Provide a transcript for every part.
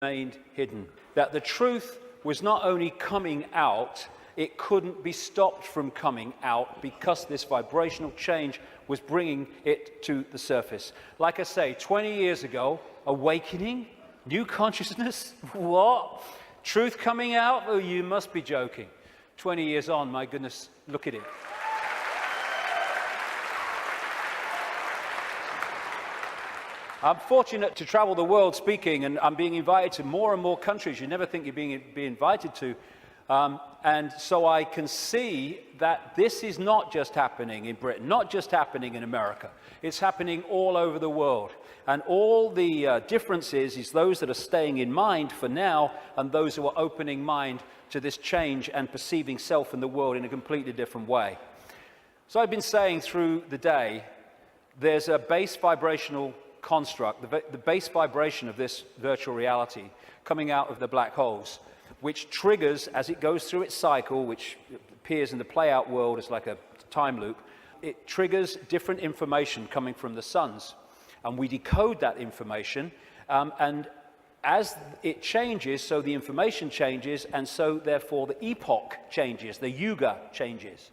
remained hidden. That the truth was not only coming out, it couldn't be stopped from coming out because this vibrational change was bringing it to the surface. Like I say, 20 years ago, awakening, new consciousness, what? Truth coming out? Oh, you must be joking. 20 years on, my goodness, look at it. I'm fortunate to travel the world speaking, and I'm being invited to more and more countries you never think you're being invited to. And so I can see that this is not just happening in Britain, not just happening in America. It's happening all over the world. And all the differences is those that are staying in mind for now and those who are opening mind to this change and perceiving self and the world in a completely different way. So I've been saying through the day, there's a base vibrational construct, the base vibration of this virtual reality coming out of the black holes, which triggers, as it goes through its cycle, which appears in the play-out world as like a time loop, it triggers different information coming from the suns. And we decode that information, and as it changes, so the information changes, and so therefore the epoch changes, the yuga changes.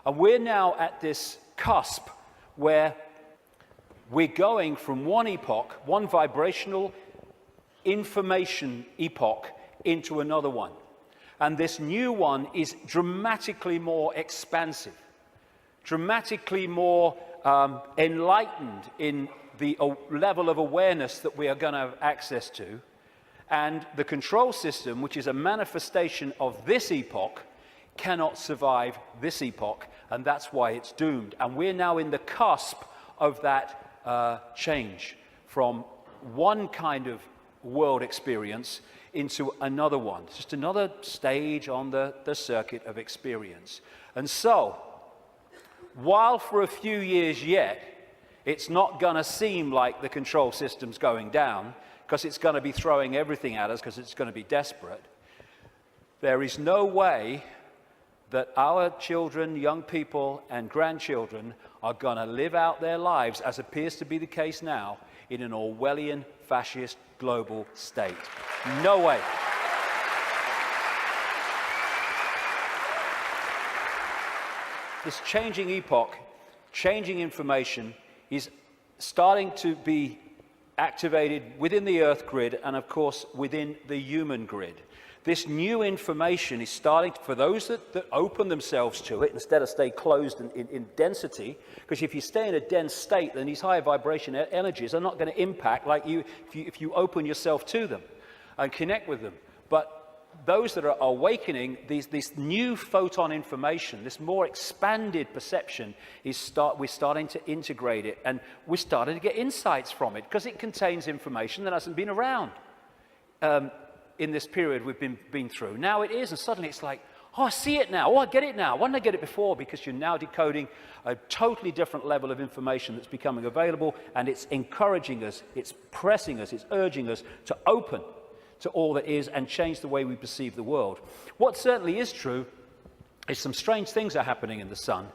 And we're now at this cusp where we're going from one epoch, one vibrational information epoch, into another one. And this new one is dramatically more expansive, dramatically more enlightened in the level of awareness that we are going to have access to. And the control system, which is a manifestation of this epoch, cannot survive this epoch, and that's why it's doomed. And we're now in the cusp of that change from one kind of world experience into another one. It's just another stage on the circuit of experience. And so, while for a few years yet, it's not going to seem like the control system's going down, because it's going to be throwing everything at us, because it's going to be desperate, there is no way that our children, young people, and grandchildren are going to live out their lives, as appears to be the case now, in an Orwellian, fascist, global state. No way. This changing epoch, changing information, is starting to be activated within the Earth grid and, of course, within the human grid. This new information is starting, for those that open themselves to it, instead of stay closed in density, because if you stay in a dense state, then these higher vibration energies are not going to impact like you if you open yourself to them and connect with them. But those that are awakening, this new photon information, this more expanded perception, we're starting to integrate it, and we're starting to get insights from it, because it contains information that hasn't been around in this period we've been through. Now it is, and suddenly it's like, oh, I see it now, oh, I get it now. Why didn't I get it before? Because you're now decoding a totally different level of information that's becoming available, and it's encouraging us, it's pressing us, it's urging us to open to all that is and change the way we perceive the world. What certainly is true is some strange things are happening in the sun.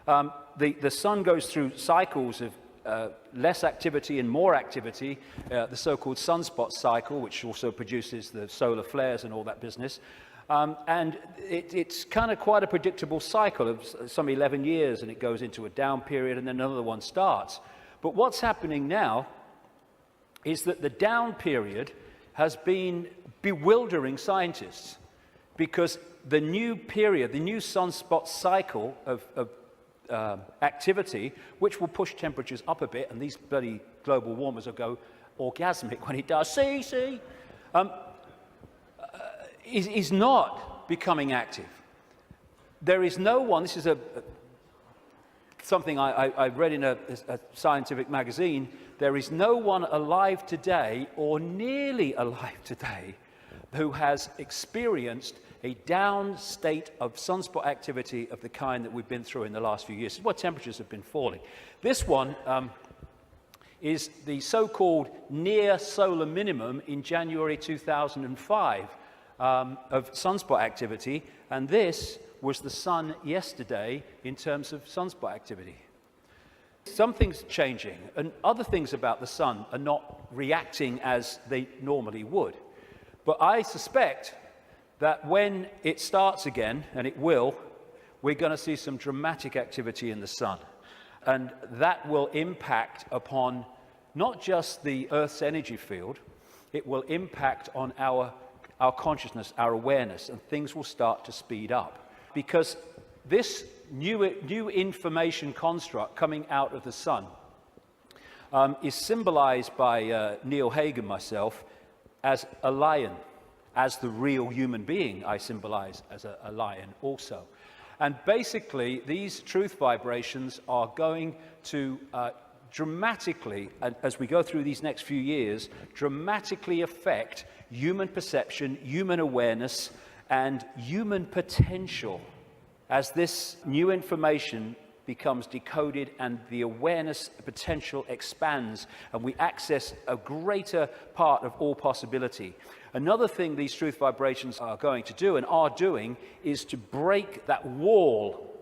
The sun goes through cycles of less activity and more activity, the so-called sunspot cycle, which also produces the solar flares and all that business. And it's kind of quite a predictable cycle of some 11 years, and it goes into a down period, and then another one starts. But what's happening now is that the down period has been bewildering scientists, because the new period, the new sunspot cycle of activity, which will push temperatures up a bit, and these bloody global warmers will go orgasmic when it does, is not becoming active. There is no one, this is something I read in a scientific magazine, there is no one alive today, or nearly alive today, who has experienced a down state of sunspot activity of the kind that we've been through in the last few years. This is why temperatures have been falling. This one is the so-called near solar minimum in January 2005 of sunspot activity, and this was the sun yesterday in terms of sunspot activity. Something's changing, and other things about the sun are not reacting as they normally would. But I suspect that when it starts again, and it will, we're going to see some dramatic activity in the sun. And that will impact upon not just the Earth's energy field, it will impact on our consciousness, our awareness, and things will start to speed up. Because this new information construct coming out of the sun is symbolized by Neil Haig and myself as a lion, as the real human being I symbolize as a lion also. And basically, these truth vibrations are going to dramatically, as we go through these next few years, dramatically affect human perception, human awareness, and human potential as this new information becomes decoded and the awareness potential expands and we access a greater part of all possibility. Another thing these truth vibrations are going to do and are doing is to break that wall,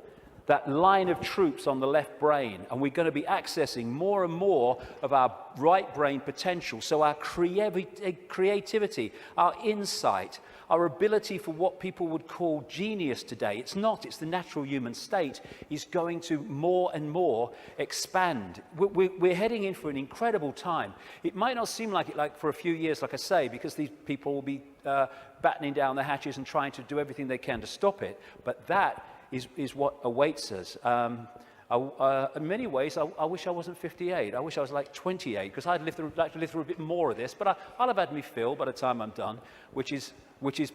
that line of troops on the left brain, and we're going to be accessing more and more of our right brain potential. So our creativity, our insight, our ability for what people would call genius today, it's the natural human state, is going to more and more expand. We're heading in for an incredible time. It might not seem like it like for a few years, like I say, because these people will be battening down the hatches and trying to do everything they can to stop it, but that is what awaits us. In many ways, I wish I wasn't 58. I wish I was like 28, because I'd like to live through a bit more of this. But I'll have had me fill by the time I'm done, which is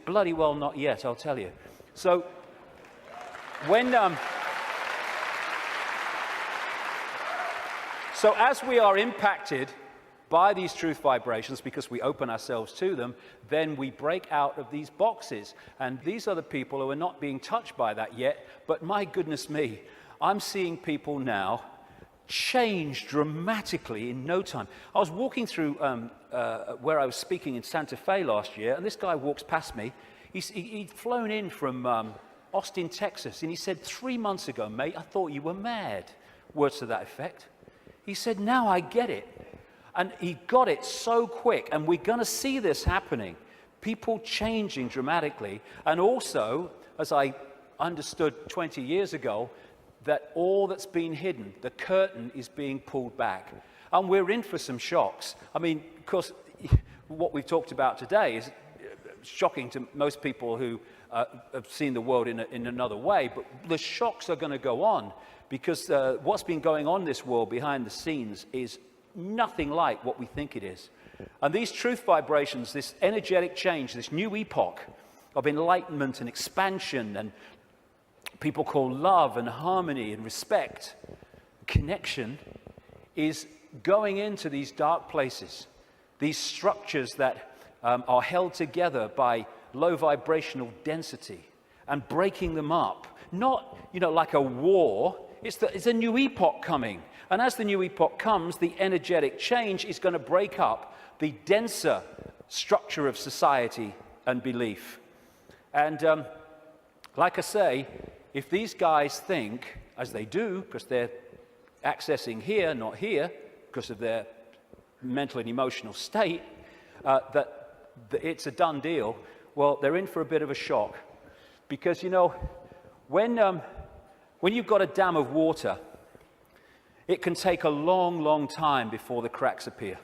bloody well not yet, I'll tell you. So when so as we are impacted by these truth vibrations, because we open ourselves to them, then we break out of these boxes. And these are the people who are not being touched by that yet. But my goodness me, I'm seeing people now change dramatically in no time. I was walking through where I was speaking in Santa Fe last year, and this guy walks past me. He'd flown in from Austin, Texas, and he said, 3 months ago, mate, I thought you were mad. Words to that effect. He said, now I get it. And he got it so quick, and we're going to see this happening. People changing dramatically, and also, as I understood 20 years ago, that all that's been hidden, the curtain is being pulled back. And we're in for some shocks. I mean, of course, what we've talked about today is shocking to most people who have seen the world in another way, but the shocks are going to go on, because what's been going on in this world behind the scenes is nothing like what we think it is. And these truth vibrations, this energetic change, this new epoch of enlightenment and expansion, and people call love and harmony and respect, connection, is going into these dark places, these structures that are held together by low vibrational density, and breaking them up. Not, like a war. It's a new epoch coming. And as the new epoch comes, the energetic change is going to break up the denser structure of society and belief. And like I say, if these guys think, as they do, because they're accessing here, not here, because of their mental and emotional state, that it's a done deal, well, they're in for a bit of a shock. Because, when you've got a dam of water, it can take a long, long time before the cracks appear.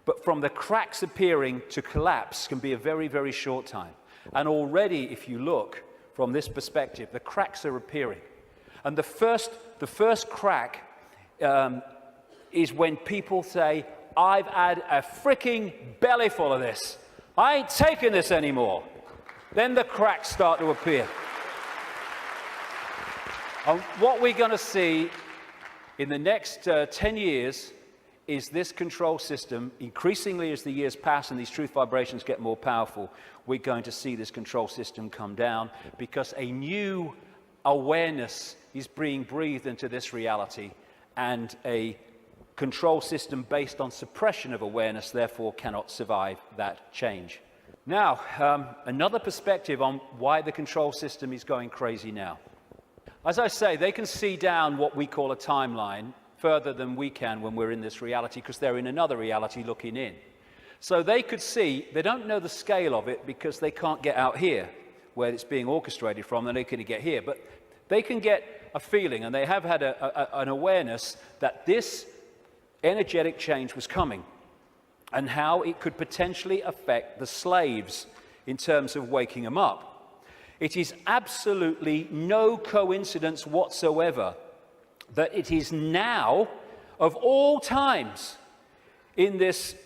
But from the cracks appearing to collapse can be a very, very short time. And already, if you look from this perspective, the cracks are appearing. And the first crack is when people say, I've had a freaking belly full of this. I ain't taking this anymore. Then the cracks start to appear. And what we're going to see in the next 10 years is this control system, increasingly as the years pass and these truth vibrations get more powerful, we're going to see this control system come down, because a new awareness is being breathed into this reality, and a control system based on suppression of awareness therefore cannot survive that change. Now, another perspective on why the control system is going crazy now. As I say, they can see down what we call a timeline further than we can when we're in this reality, because they're in another reality looking in. So they could see, they don't know the scale of it because they can't get out here where it's being orchestrated from, and they couldn't get here. But they can get a feeling, and they have had an awareness that this energetic change was coming and how it could potentially affect the slaves in terms of waking them up. It is absolutely no coincidence whatsoever that it is now, of all times, in this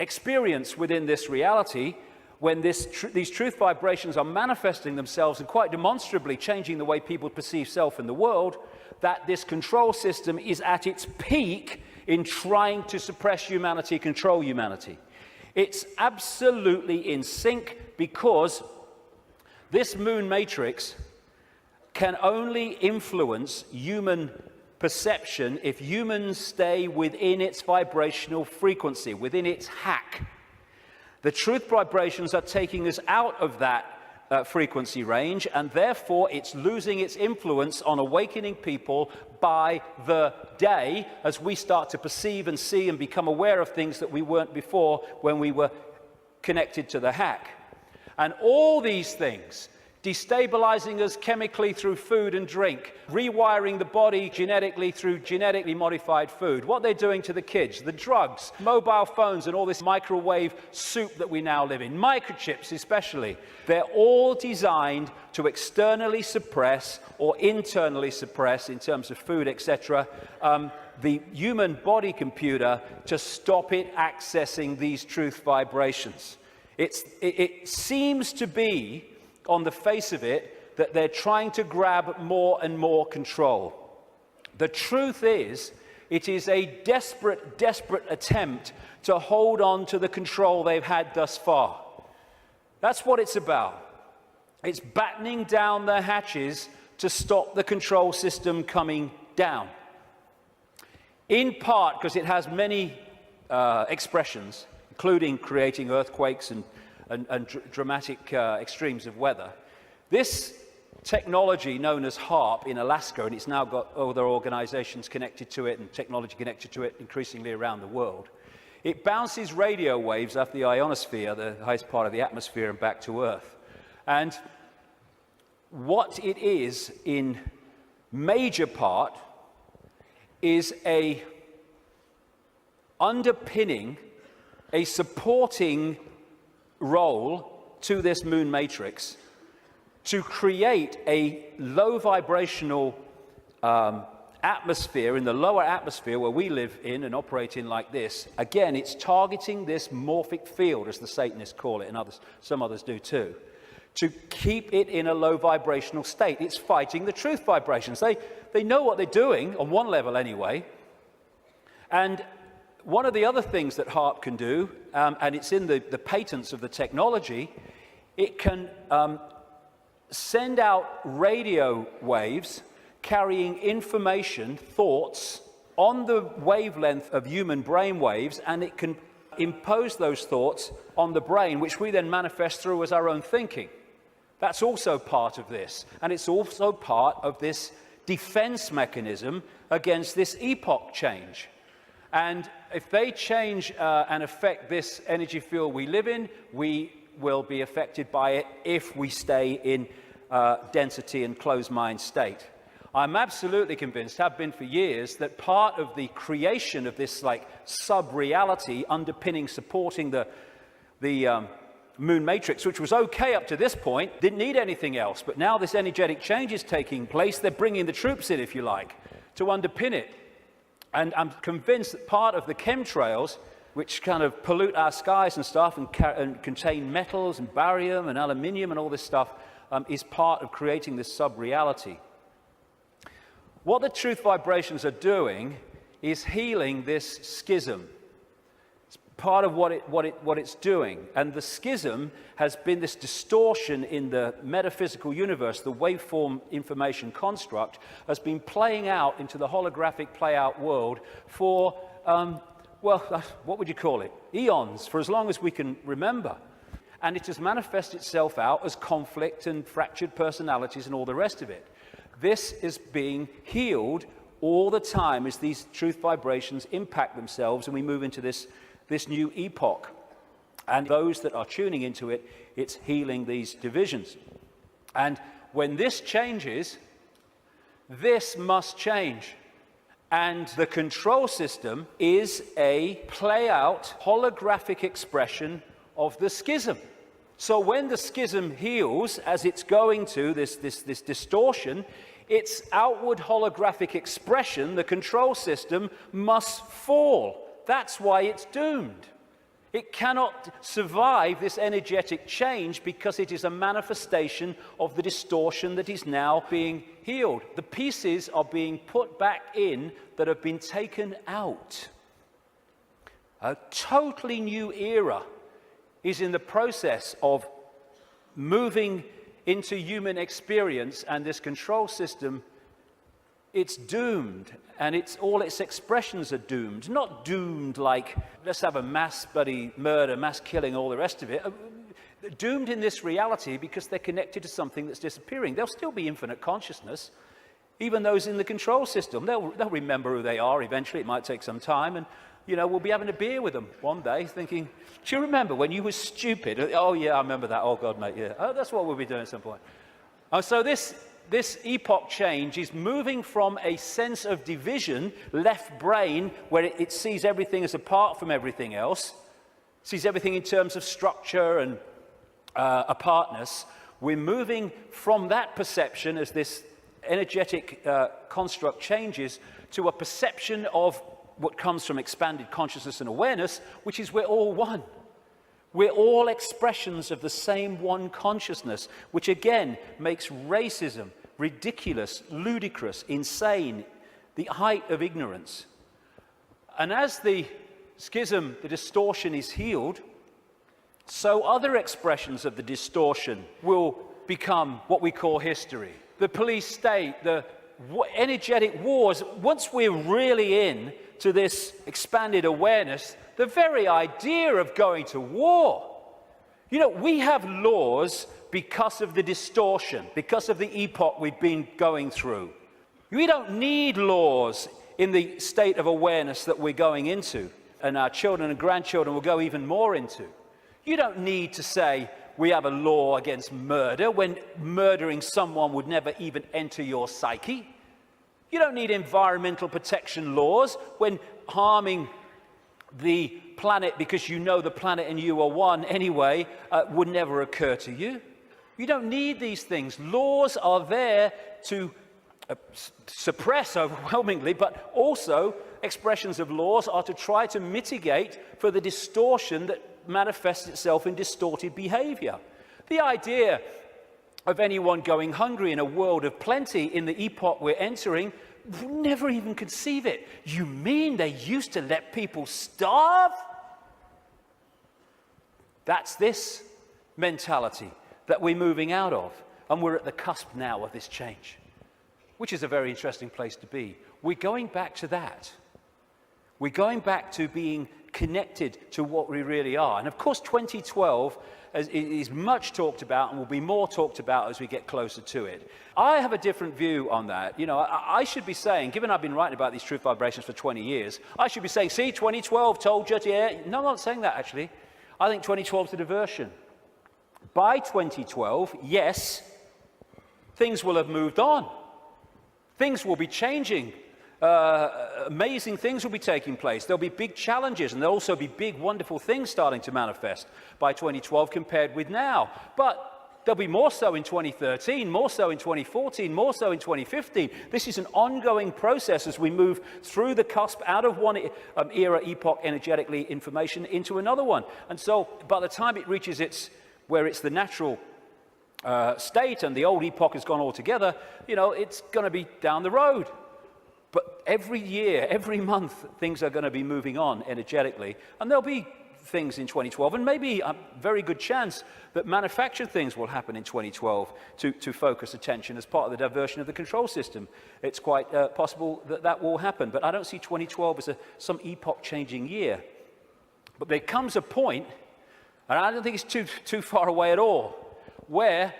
experience within this reality, when these truth vibrations are manifesting themselves and quite demonstrably changing the way people perceive self in the world, that this control system is at its peak in trying to suppress humanity, control humanity. It's absolutely in sync because this moon matrix can only influence human perception if humans stay within its vibrational frequency, within its hack. The truth vibrations are taking us out of that frequency range, and therefore it's losing its influence on awakening people by the day as we start to perceive and see and become aware of things that we weren't before when we were connected to the hack. And all these things, destabilizing us chemically through food and drink, rewiring the body genetically through genetically modified food, what they're doing to the kids, the drugs, mobile phones and all this microwave soup that we now live in, microchips especially, they're all designed to externally suppress or internally suppress, in terms of food, etc., the human body computer to stop it accessing these truth vibrations. It seems to be, on the face of it, that they're trying to grab more and more control. The truth is, it is a desperate, desperate attempt to hold on to the control they've had thus far. That's what it's about. It's battening down the hatches to stop the control system coming down. In part because it has many expressions, including creating earthquakes and dramatic extremes of weather. This technology known as HAARP in Alaska, and it's now got other organizations connected to it and technology connected to it increasingly around the world, it bounces radio waves off the ionosphere, the highest part of the atmosphere, and back to Earth. And what it is in major part is a underpinning, a supporting role to this moon matrix to create a low vibrational atmosphere in the lower atmosphere where we live in and operate in like this. Again, it's targeting this morphic field, as the Satanists call it, and some others do too, to keep it in a low vibrational state. It's fighting the truth vibrations. They know what they're doing, on one level anyway. And one of the other things that HAARP can do, and it's in the patents of the technology, it can send out radio waves carrying information, thoughts, on the wavelength of human brain waves, and it can impose those thoughts on the brain, which we then manifest through as our own thinking. That's also part of this, and it's also part of this defense mechanism against this epoch change. And if they change and affect this energy field we live in, we will be affected by it if we stay in density and closed mind state. I'm absolutely convinced, have been for years, that part of the creation of this like sub-reality underpinning, supporting the moon matrix, which was okay up to this point, didn't need anything else. But now this energetic change is taking place. They're bringing the troops in, if you like, to underpin it. And I'm convinced that part of the chemtrails, which kind of pollute our skies and stuff and contain metals and barium and aluminium and all this stuff, is part of creating this sub-reality. What the truth vibrations are doing is healing this schism. It's part of what it's doing. And the schism has been this distortion in the metaphysical universe, the waveform information construct, has been playing out into the holographic play-out world for, well, what would you call it? Eons, for as long as we can remember. And it has manifested itself out as conflict and fractured personalities and all the rest of it. This is being healed all the time as these truth vibrations impact themselves and we move into this new epoch. And those that are tuning into it, it's healing these divisions. And when this changes, this must change. And the control system is a play-out, holographic expression of the schism. So when the schism heals, as it's going to, this distortion, its outward holographic expression, the control system, must fall. That's why it's doomed. It cannot survive this energetic change because it is a manifestation of the distortion that is now being healed. The pieces are being put back in that have been taken out. A totally new era is in the process of moving into human experience, and this control system, it's doomed, and all its expressions are doomed. Not doomed like, let's have a mass bloody murder, mass killing, all the rest of it. Doomed in this reality because they're connected to something that's disappearing. There'll still be infinite consciousness. Even those in the control system, they'll remember who they are eventually. It might take some time, and we'll be having a beer with them one day thinking, do you remember when you were stupid? Oh yeah, I remember that. Oh God, mate, yeah. Oh, that's what we'll be doing at some point. So this epoch change is moving from a sense of division, left brain, where it sees everything as apart from everything else, sees everything in terms of structure and apartness. We're moving from that perception as this energetic construct changes to a perception of what comes from expanded consciousness and awareness, which is we're all one. We're all expressions of the same one consciousness, which again makes racism ridiculous, ludicrous, insane, the height of ignorance. And as the schism, the distortion is healed, so other expressions of the distortion will become what we call history. The police state, the energetic wars, once we're really in to this expanded awareness, the very idea of going to war. We have laws because of the distortion, because of the epoch we've been going through. We don't need laws in the state of awareness that we're going into, and our children and grandchildren will go even more into. You don't need to say we have a law against murder when murdering someone would never even enter your psyche. You don't need environmental protection laws when harming the planet because the planet and you are one anyway would never occur to you. You don't need these things. Laws are there to suppress overwhelmingly, but also expressions of laws are to try to mitigate for the distortion that manifests itself in distorted behavior. The idea of anyone going hungry in a world of plenty in the epoch we're entering, never even conceive it. You mean they used to let people starve? That's this mentality that we're moving out of. And we're at the cusp now of this change, which is a very interesting place to be. We're going back to that. We're going back to being connected to what we really are. And of course, 2012 is much talked about and will be more talked about as we get closer to it. I have a different view on that. I should be saying, given I've been writing about these truth vibrations for 20 years, I should be saying, see, 2012 told you, yeah. No, I'm not saying that, actually. I think 2012 is a diversion. By 2012, yes, things will have moved on. Things will be changing. Amazing things will be taking place. There'll be big challenges, and there'll also be big, wonderful things starting to manifest by 2012 compared with now. But there'll be more so in 2013, more so in 2014, more so in 2015. This is an ongoing process as we move through the cusp out of one era, epoch, energetically, information, into another one. And so by the time it reaches where it's the natural state and the old epoch has gone altogether, it's going to be down the road. But every year, every month, things are going to be moving on energetically. And there'll be things in 2012, and maybe a very good chance that manufactured things will happen in 2012 to focus attention as part of the diversion of the control system. It's quite possible that will happen. But I don't see 2012 as some epoch-changing year. But there comes a point, and I don't think it's too far away at all, where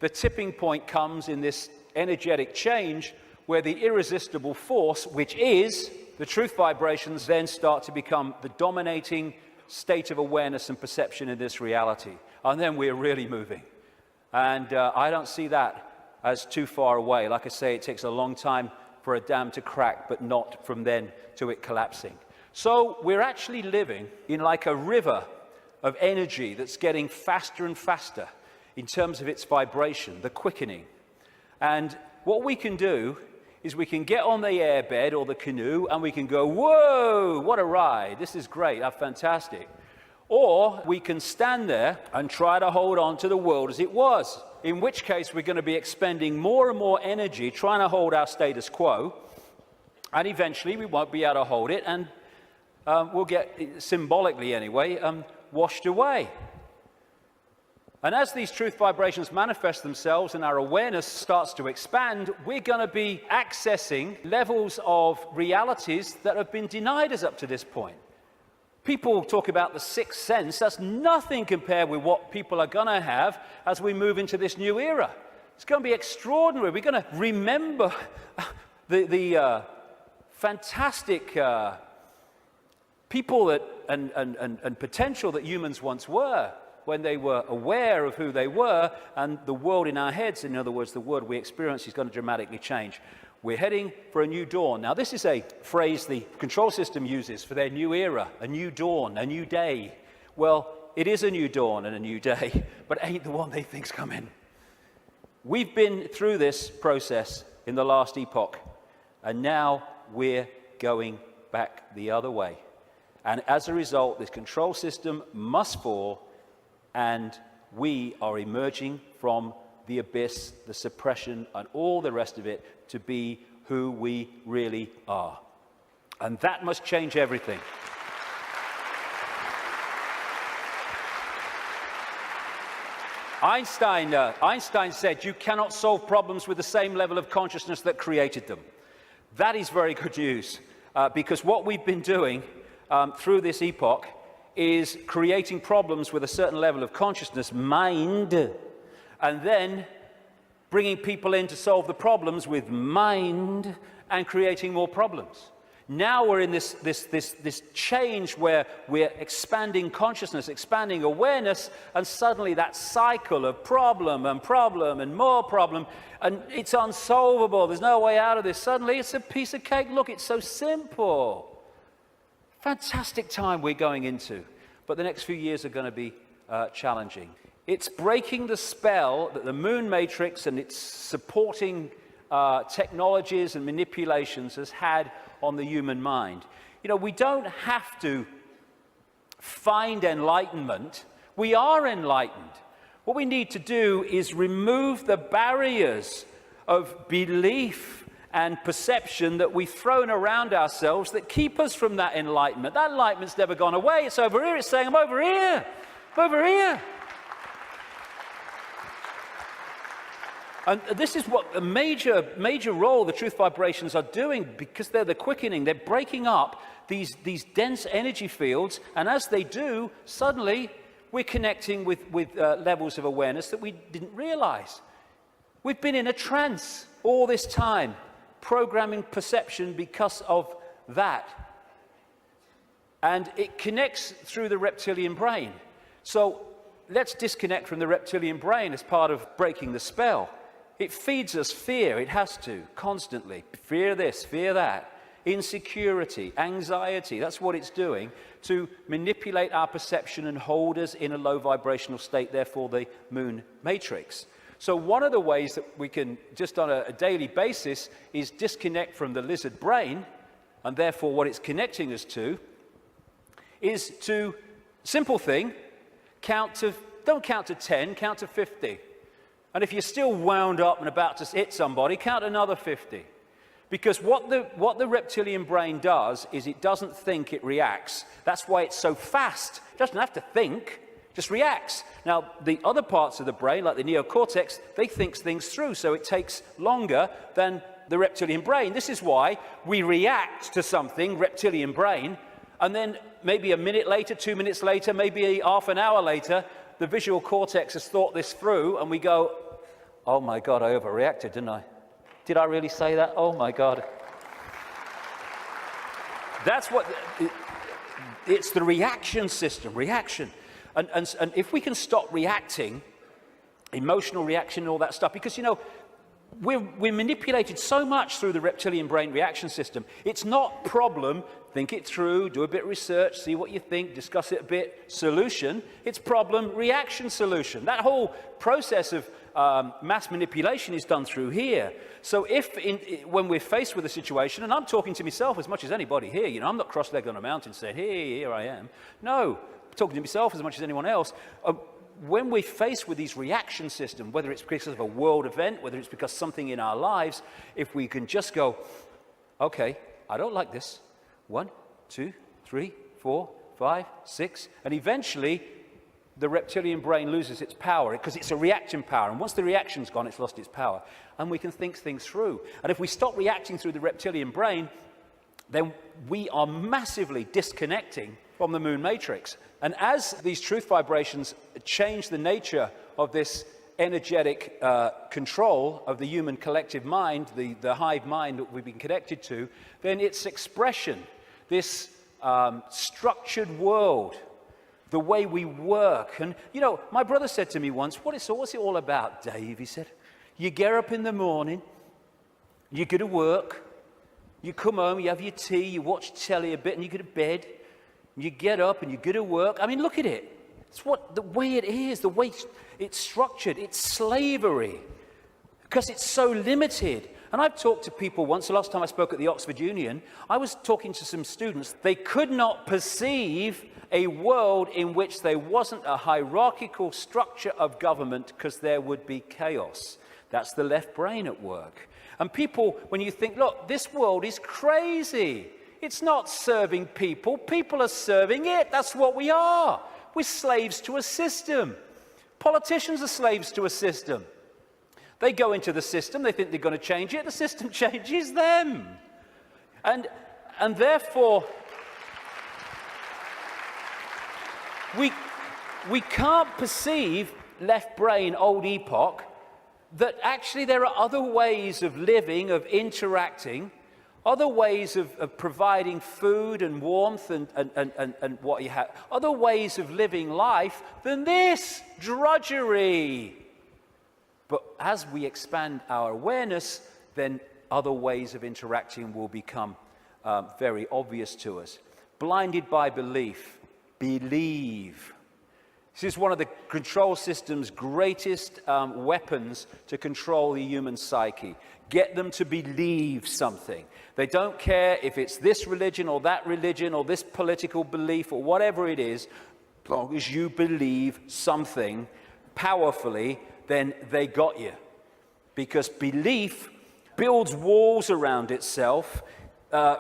the tipping point comes in this energetic change where the irresistible force, which is the truth vibrations, then start to become the dominating state of awareness and perception in this reality. And then we're really moving. And I don't see that as too far away. Like I say, it takes a long time for a dam to crack, but not from then to it collapsing. So we're actually living in like a river of energy that's getting faster and faster in terms of its vibration, the quickening. And what we can do is we can get on the airbed or the canoe and we can go, whoa, what a ride, this is great, that's fantastic. Or we can stand there and try to hold on to the world as it was, in which case we're going to be expending more and more energy trying to hold our status quo, and eventually we won't be able to hold it, and we'll get, symbolically anyway, washed away. And as these truth vibrations manifest themselves and our awareness starts to expand, we're going to be accessing levels of realities that have been denied us up to this point. People talk about the sixth sense. That's nothing compared with what people are going to have as we move into this new era. It's going to be extraordinary. We're going to remember the fantastic people that, and potential that humans once were when they were aware of who they were, and the world in our heads, in other words, the world we experience, is going to dramatically change. We're heading for a new dawn. Now, this is a phrase the control system uses for their new era, a new dawn, a new day. Well, it is a new dawn and a new day, but ain't the one they think's coming. We've been through this process in the last epoch, and now we're going back the other way. And as a result, this control system must fall, and we are emerging from the abyss, the suppression, and all the rest of it to be who we really are. And that must change everything. Einstein said, you cannot solve problems with the same level of consciousness that created them. That is very good news, because what we've been doing through this epoch is creating problems with a certain level of consciousness, mind, and then bringing people in to solve the problems with mind and creating more problems. Now we're in this change where we're expanding consciousness, expanding awareness, and suddenly that cycle of problem and more problem, and it's unsolvable. There's no way out of this. Suddenly it's a piece of cake. Look, it's so simple. Fantastic time we're going into, but the next few years are going to be challenging. It's breaking the spell that the moon matrix and its supporting technologies and manipulations has had on the human mind. You know, we don't have to find enlightenment. We are enlightened. What we need to do is remove the barriers of belief and perception that we've thrown around ourselves that keep us from that enlightenment. That enlightenment's never gone away. It's over here. It's saying, I'm over here. I'm over here. And this is what a major role the truth vibrations are doing, because they're the quickening. They're breaking up these dense energy fields, and as they do, suddenly we're connecting with levels of awareness that we didn't realize. We've been in a trance all this time, programming perception because of that. And it connects through the reptilian brain. So let's disconnect from the reptilian brain as part of breaking the spell. It feeds us fear. It has to, constantly. Fear this, fear that. Insecurity, anxiety. That's what it's doing to manipulate our perception and hold us in a low vibrational state, therefore the moon matrix. So one of the ways that we can, just on a daily basis, is disconnect from the lizard brain, and therefore what it's connecting us to is to, simple thing, don't count to 10, count to 50. And if you're still wound up and about to hit somebody, count another 50. Because what the reptilian brain does is it doesn't think, it reacts. That's why it's so fast. It doesn't have to think, just reacts. Now, the other parts of the brain, like the neocortex, they think things through, so it takes longer than the reptilian brain. This is why we react to something, reptilian brain, and then maybe a minute later, 2 minutes later, maybe half an hour later, the visual cortex has thought this through, and we go, oh my God, I overreacted, didn't I? Did I really say that? Oh my God. That's what, It's the reaction system, reaction. And if we can stop reacting, emotional reaction and all that stuff, because, you know, we're manipulated so much through the reptilian brain reaction system. It's not problem, think it through, do a bit of research, see what you think, discuss it a bit, solution. It's problem, reaction, solution. That whole process of mass manipulation is done through here. So when we're faced with a situation, and I'm talking to myself as much as anybody here, you know, I'm not cross-legged on a mountain saying, hey, here I am. No, I'm talking to myself as much as anyone else. When we're faced with these reaction systems, whether it's because of a world event, whether it's because something in our lives, if we can just go, okay, I don't like this. 1, 2, 3, 4, 5, 6, and eventually the reptilian brain loses its power because it's a reaction power. And once the reaction's gone, it's lost its power. And we can think things through. And if we stop reacting through the reptilian brain, then we are massively disconnecting from the moon matrix. And as these truth vibrations change the nature of this energetic control of the human collective mind, the hive mind that we've been connected to, then its expression, this structured world, the way we work. And, you know, my brother said to me once, what's it all about, Dave? He said, you get up in the morning, you go to work, you come home, you have your tea, you watch telly a bit, and you go to bed. You get up and you go to work. I mean, look at it. It's the way it is, the way it's structured. It's slavery because it's so limited. And I've talked to people once, the last time I spoke at the Oxford Union, I was talking to some students. They could not perceive a world in which there wasn't a hierarchical structure of government because there would be chaos. That's the left brain at work. And people, when you think, look, this world is crazy. It's not serving people. People are serving it. That's what we are. We're slaves to a system. Politicians are slaves to a system. They go into the system. They think they're going to change it. The system changes them. And therefore, we can't perceive left brain, old epoch, that actually there are other ways of living, of interacting, other ways of providing food and warmth and what you have, other ways of living life than this drudgery. But as we expand our awareness, then other ways of interacting will become very obvious to us. Blinded by belief, believe. This is one of the control system's greatest weapons to control the human psyche. Get them to believe something. They don't care if it's this religion or this political belief or whatever it is. As long as you believe something powerfully, then they got you. Because belief builds walls around itself,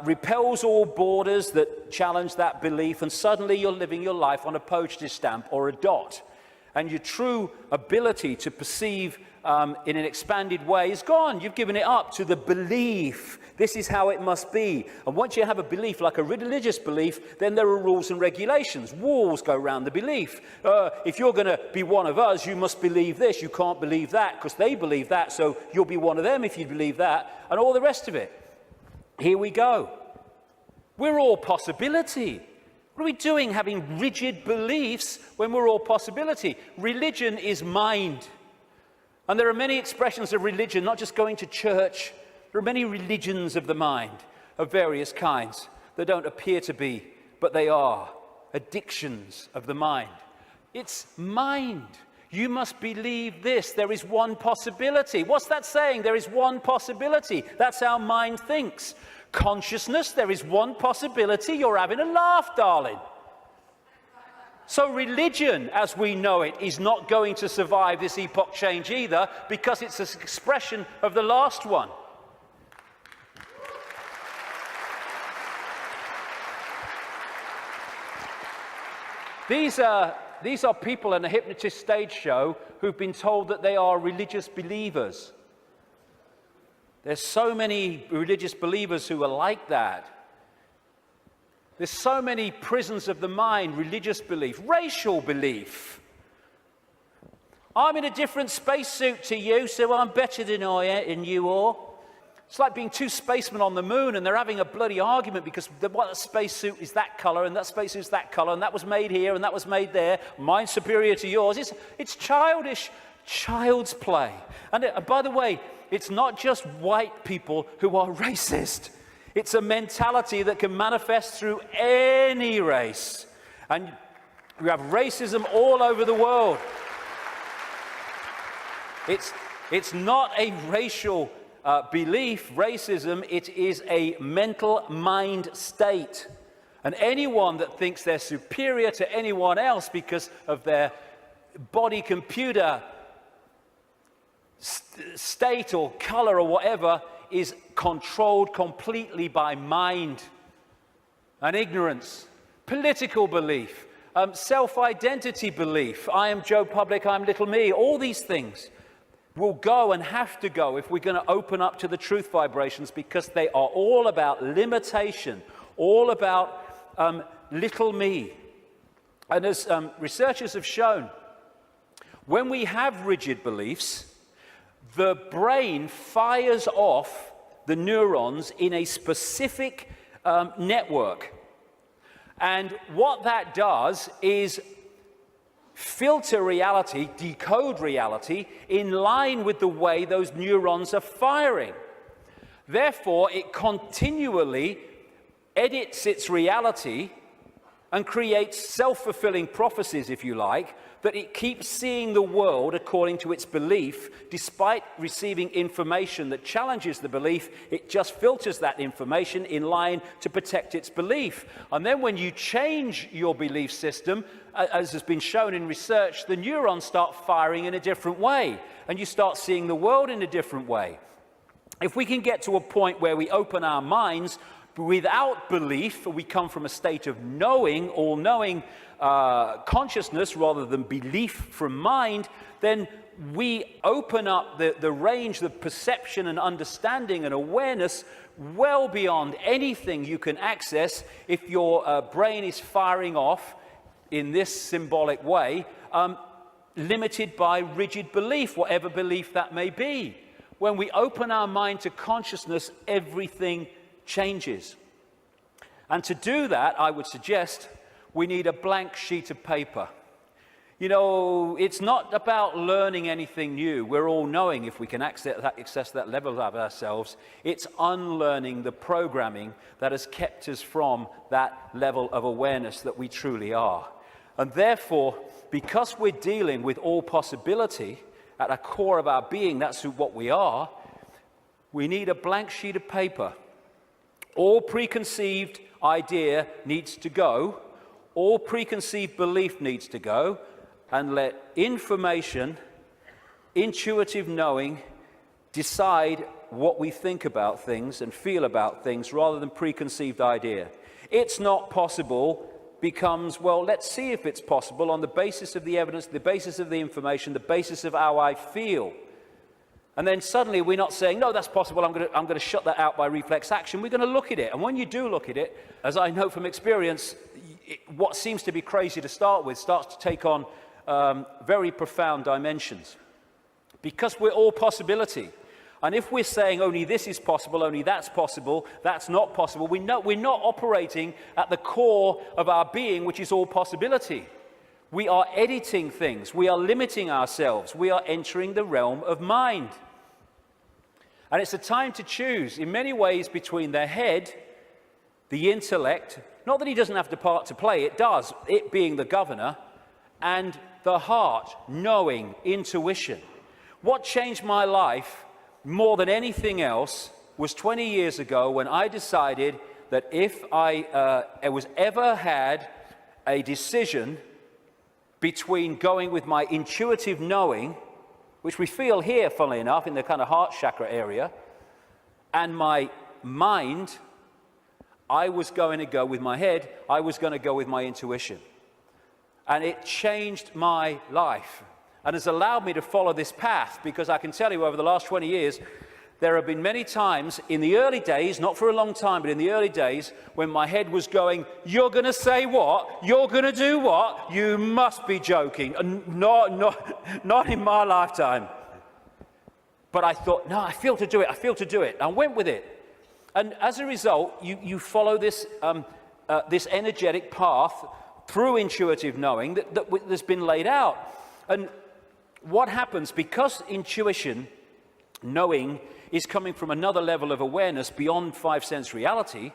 repels all borders that challenge that belief, and suddenly you're living your life on a postage stamp or a dot. And your true ability to perceive in an expanded way is gone. You've given it up to the belief. This is how it must be. And once you have a belief, like a religious belief, then there are rules and regulations. Walls go around the belief. If you're going to be one of us, you must believe this. You can't believe that because they believe that, so you'll be one of them if you believe that, and all the rest of it. Here we go. We're all possibility. What are we doing having rigid beliefs when we're all possibility? Religion is mind. And there are many expressions of religion, not just going to church. There are many religions of the mind of various kinds that don't appear to be, but they are addictions of the mind. It's mind. You must believe this. There is one possibility. What's that saying? There is one possibility. That's how mind thinks. Consciousness, there is one possibility. You're having a laugh, darling. So religion, as we know it, is not going to survive this epoch change either, because it's an expression of the last one. These are people in a hypnotist stage show who've been told that they are religious believers. There's so many religious believers who are like that. There's so many prisons of the mind, religious belief, racial belief. I'm in a different spacesuit to you, so I'm better than you are. It's like being two spacemen on the moon and they're having a bloody argument because what spacesuit is that color and that spacesuit is that color and that was made here and that was made there. Mine's superior to yours. It's childish, child's play. And by the way, it's not just white people who are racist. It's a mentality that can manifest through any race. And we have racism all over the world. It's not a racial belief, racism, it is a mental mind state. And anyone that thinks they're superior to anyone else because of their body computer state or color or whatever is controlled completely by mind and ignorance, political belief, self-identity belief. I am Joe Public, I'm little me. All these things will go and have to go if we're going to open up to the truth vibrations, because they are all about limitation, all about little me. And as researchers have shown, when we have rigid beliefs, the brain fires off the neurons in a specific network. And what that does is filter reality, decode reality, in line with the way those neurons are firing. Therefore, it continually edits its reality and creates self-fulfilling prophecies, if you like, that it keeps seeing the world according to its belief. Despite receiving information that challenges the belief, it just filters that information in line to protect its belief. And then when you change your belief system, as has been shown in research, the neurons start firing in a different way, and you start seeing the world in a different way. If we can get to a point where we open our minds without belief, we come from a state of knowing, all-knowing consciousness rather than belief from mind, then we open up the range of perception and understanding and awareness well beyond anything you can access if your brain is firing off in this symbolic way, limited by rigid belief, whatever belief that may be. When we open our mind to consciousness, everything changes. And to do that, I would suggest we need a blank sheet of paper. You know, it's not about learning anything new. We're all knowing if we can access that level of ourselves. It's unlearning the programming that has kept us from that level of awareness that we truly are. And therefore, because we're dealing with all possibility at the core of our being, that's what we are, we need a blank sheet of paper. All preconceived idea needs to go. All preconceived belief needs to go, and let information, intuitive knowing, decide what we think about things and feel about things rather than preconceived idea. It's not possible becomes, well, let's see if it's possible on the basis of the evidence, the basis of the information, the basis of how I feel. And then suddenly we're not saying, no, that's possible, I'm going to shut that out by reflex action. We're going to look at it. And when you do look at it, as I know from experience, what seems to be crazy to start with starts to take on very profound dimensions. Because we're all possibility. And if we're saying only this is possible, only that's not possible, we're not operating at the core of our being, which is all possibility. We are editing things. We are limiting ourselves. We are entering the realm of mind. And it's a time to choose, in many ways, between the head, the intellect, not that he doesn't have the part to play, it does, it being the governor, and the heart, knowing, intuition. What changed my life more than anything else was 20 years ago when I decided that if I was ever had a decision between going with my intuitive knowing, which we feel here, funnily enough, in the kind of heart chakra area, and my mind, I was going to go with my head, I was going to go with my intuition. And it changed my life and has allowed me to follow this path, because I can tell you over the last 20 years, there have been many times in the early days, not for a long time, but in the early days, when my head was going, you're going to say what? You're going to do what? You must be joking. Not in my lifetime. But I thought, no, I feel to do it. I went with it. And as a result, you follow this, this energetic path through intuitive knowing that's been laid out. And what happens, because intuition, knowing, is coming from another level of awareness beyond five-sense reality,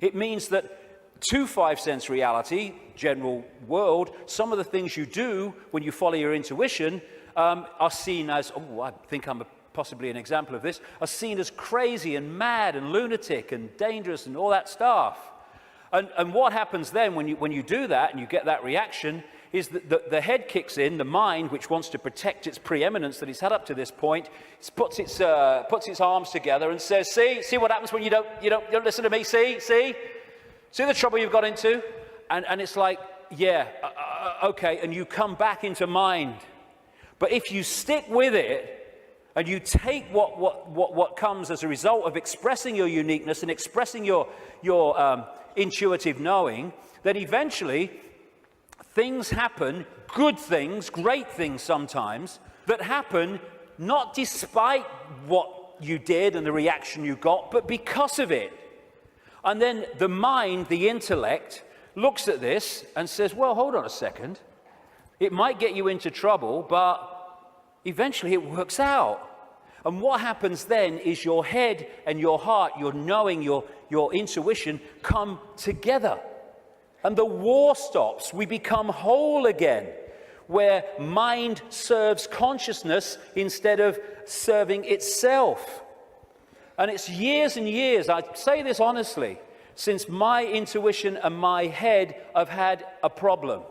it means that to five-sense reality, general world, some of the things you do when you follow your intuition are seen as, I think I'm possibly an example of this, are seen as crazy and mad and lunatic and dangerous and all that stuff. And what happens then when you do that and you get that reaction is that the head kicks in, the mind, which wants to protect its preeminence that it's had up to this point, puts its arms together and says, see what happens when you don't listen to me, see the trouble you've got into? And it's like, yeah, okay, and you come back into mind. But if you stick with it, and you take what comes as a result of expressing your uniqueness and expressing your intuitive knowing, then eventually things happen, good things, great things sometimes, that happen not despite what you did and the reaction you got, but because of it. And then the mind, the intellect, looks at this and says, well, hold on a second. It might get you into trouble, but eventually it works out. And what happens then is your head and your heart, your knowing, your intuition come together. And the war stops. We become whole again, where mind serves consciousness instead of serving itself. And it's years and years, I say this honestly, since my intuition and my head have had a problem.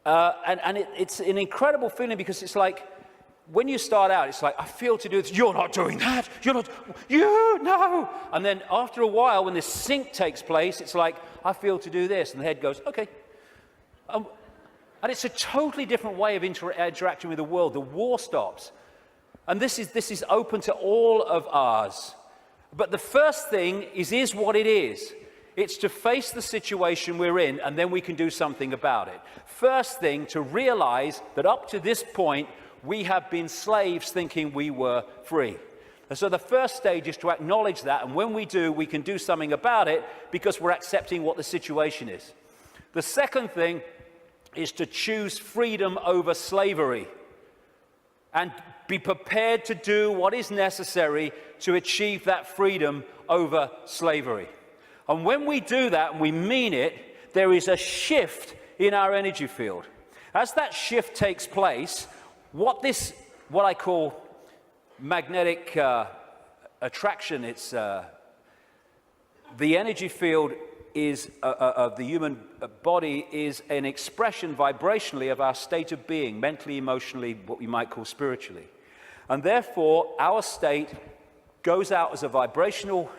It's an incredible feeling, because it's like, when you start out, it's like, I feel to do this. You're not doing that. No. And then after a while, when this sync takes place, it's like, I feel to do this. And the head goes, okay. And it's a totally different way of interacting with the world. The war stops. And this is open to all of ours. But the first thing is what it is. It's to face the situation we're in, and then we can do something about it. First thing, to realize that up to this point, we have been slaves thinking we were free. And so the first stage is to acknowledge that, and when we do, we can do something about it because we're accepting what the situation is. The second thing is to choose freedom over slavery and be prepared to do what is necessary to achieve that freedom over slavery. And when we do that and we mean it, there is a shift in our energy field. As that shift takes place, what I call magnetic attraction, it's the energy field is of the human body is an expression vibrationally of our state of being, mentally, emotionally, what we might call spiritually. And therefore, our state goes out as a vibrational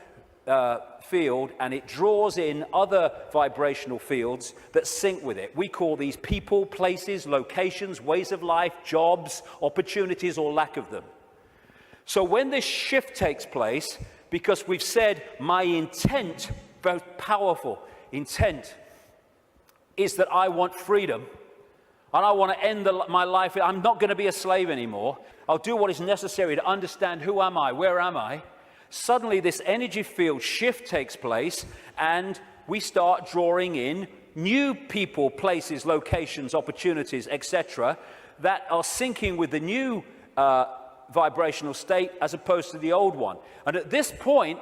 field, and it draws in other vibrational fields that sync with it. We call these people, places, locations, ways of life, jobs, opportunities, or lack of them. So when this shift takes place, because we've said my intent, very powerful intent, is that I want freedom, and I want to end my life. I'm not going to be a slave anymore. I'll do what is necessary to understand who am I, where am I. Suddenly this energy field shift takes place, and we start drawing in new people, places, locations, opportunities, etc., that are syncing with the new vibrational state as opposed to the old one. And at this point,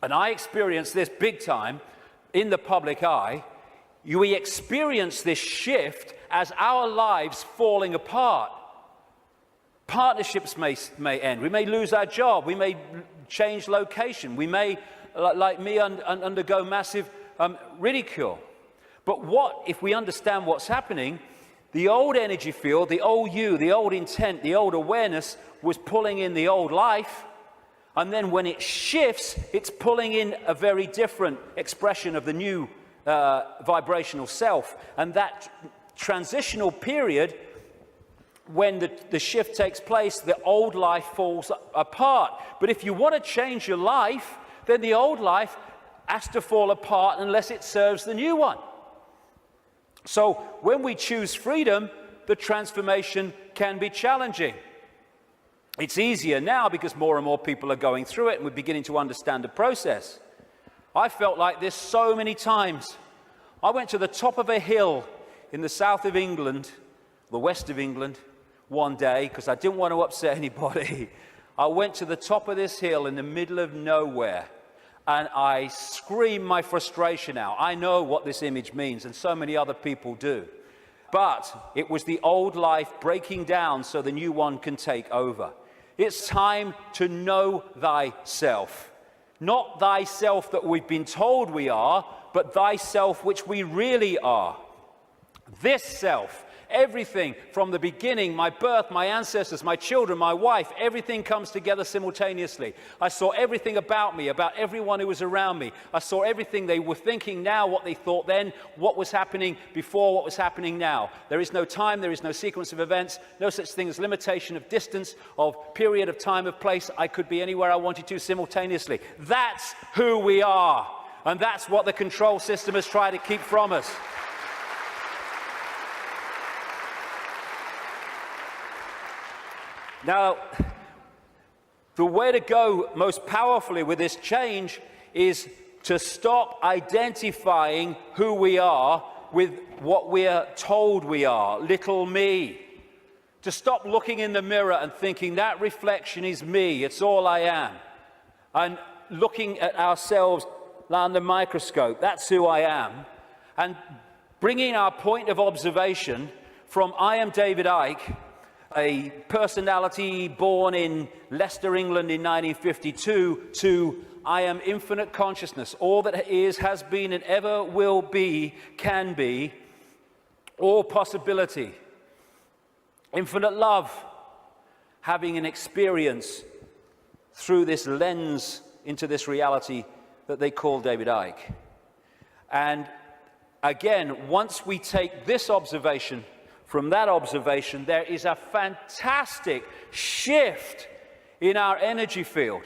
and I experienced this big time in the public eye, we experience this shift as our lives falling apart. Partnerships may end. We may lose our job. We may change location. We may, like me, undergo massive ridicule. But what if we understand what's happening? The old energy field, the old you, the old intent, the old awareness was pulling in the old life. And then when it shifts, it's pulling in a very different expression of the new vibrational self. And that transitional period, when the shift takes place, the old life falls apart. But if you want to change your life, then the old life has to fall apart unless it serves the new one. So when we choose freedom, the transformation can be challenging. It's easier now because more and more people are going through it and we're beginning to understand the process. I felt like this so many times. I went to the top of a hill in the south of England, the west of England, one day because I didn't want to upset anybody. I went to the top of this hill in the middle of nowhere and I screamed my frustration out. I know what this image means, and so many other people do. But it was the old life breaking down so the new one can take over. It's time to know thyself. Not thyself that we've been told we are, but thyself which we really are. This self, everything from the beginning, my birth, my ancestors, my children, my wife, everything comes together simultaneously. I saw everything about me, about everyone who was around me. I saw everything they were thinking now, what they thought then, what was happening before, what was happening now. There is no time, there is no sequence of events, no such thing as limitation of distance, of period of time, of place. I could be anywhere I wanted to simultaneously. That's who we are. And that's what the control system has tried to keep from us. Now, the way to go most powerfully with this change is to stop identifying who we are with what we are told we are, little me. To stop looking in the mirror and thinking that reflection is me, it's all I am. And looking at ourselves under the microscope, that's who I am. And bringing our point of observation from I am David Icke, a personality born in Leicester, England in 1952, to I am infinite consciousness, all that is, has been, and ever will be, can be, all possibility. Infinite love, having an experience through this lens into this reality that they call David Icke. And again, once we take this observation from that observation, there is a fantastic shift in our energy field.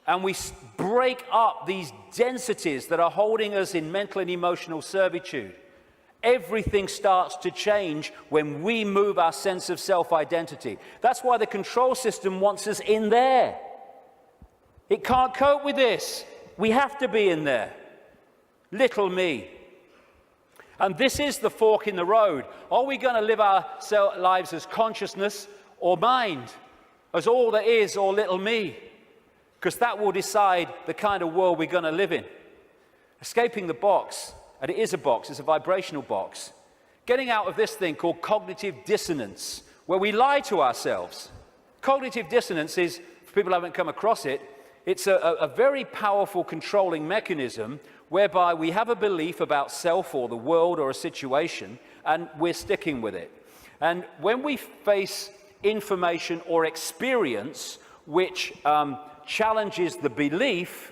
And we break up these densities that are holding us in mental and emotional servitude. Everything starts to change when we move our sense of self-identity. That's why the control system wants us in there. It can't cope with this. We have to be in there. Little me. And this is the fork in the road. Are we going to live our lives as consciousness or mind? As all there is or little me? Because that will decide the kind of world we're going to live in. Escaping the box, and it is a box, it's a vibrational box. Getting out of this thing called cognitive dissonance, where we lie to ourselves. Cognitive dissonance is, for people who haven't come across it, it's a very powerful controlling mechanism whereby we have a belief about self or the world or a situation, and we're sticking with it. And when we face information or experience which challenges the belief,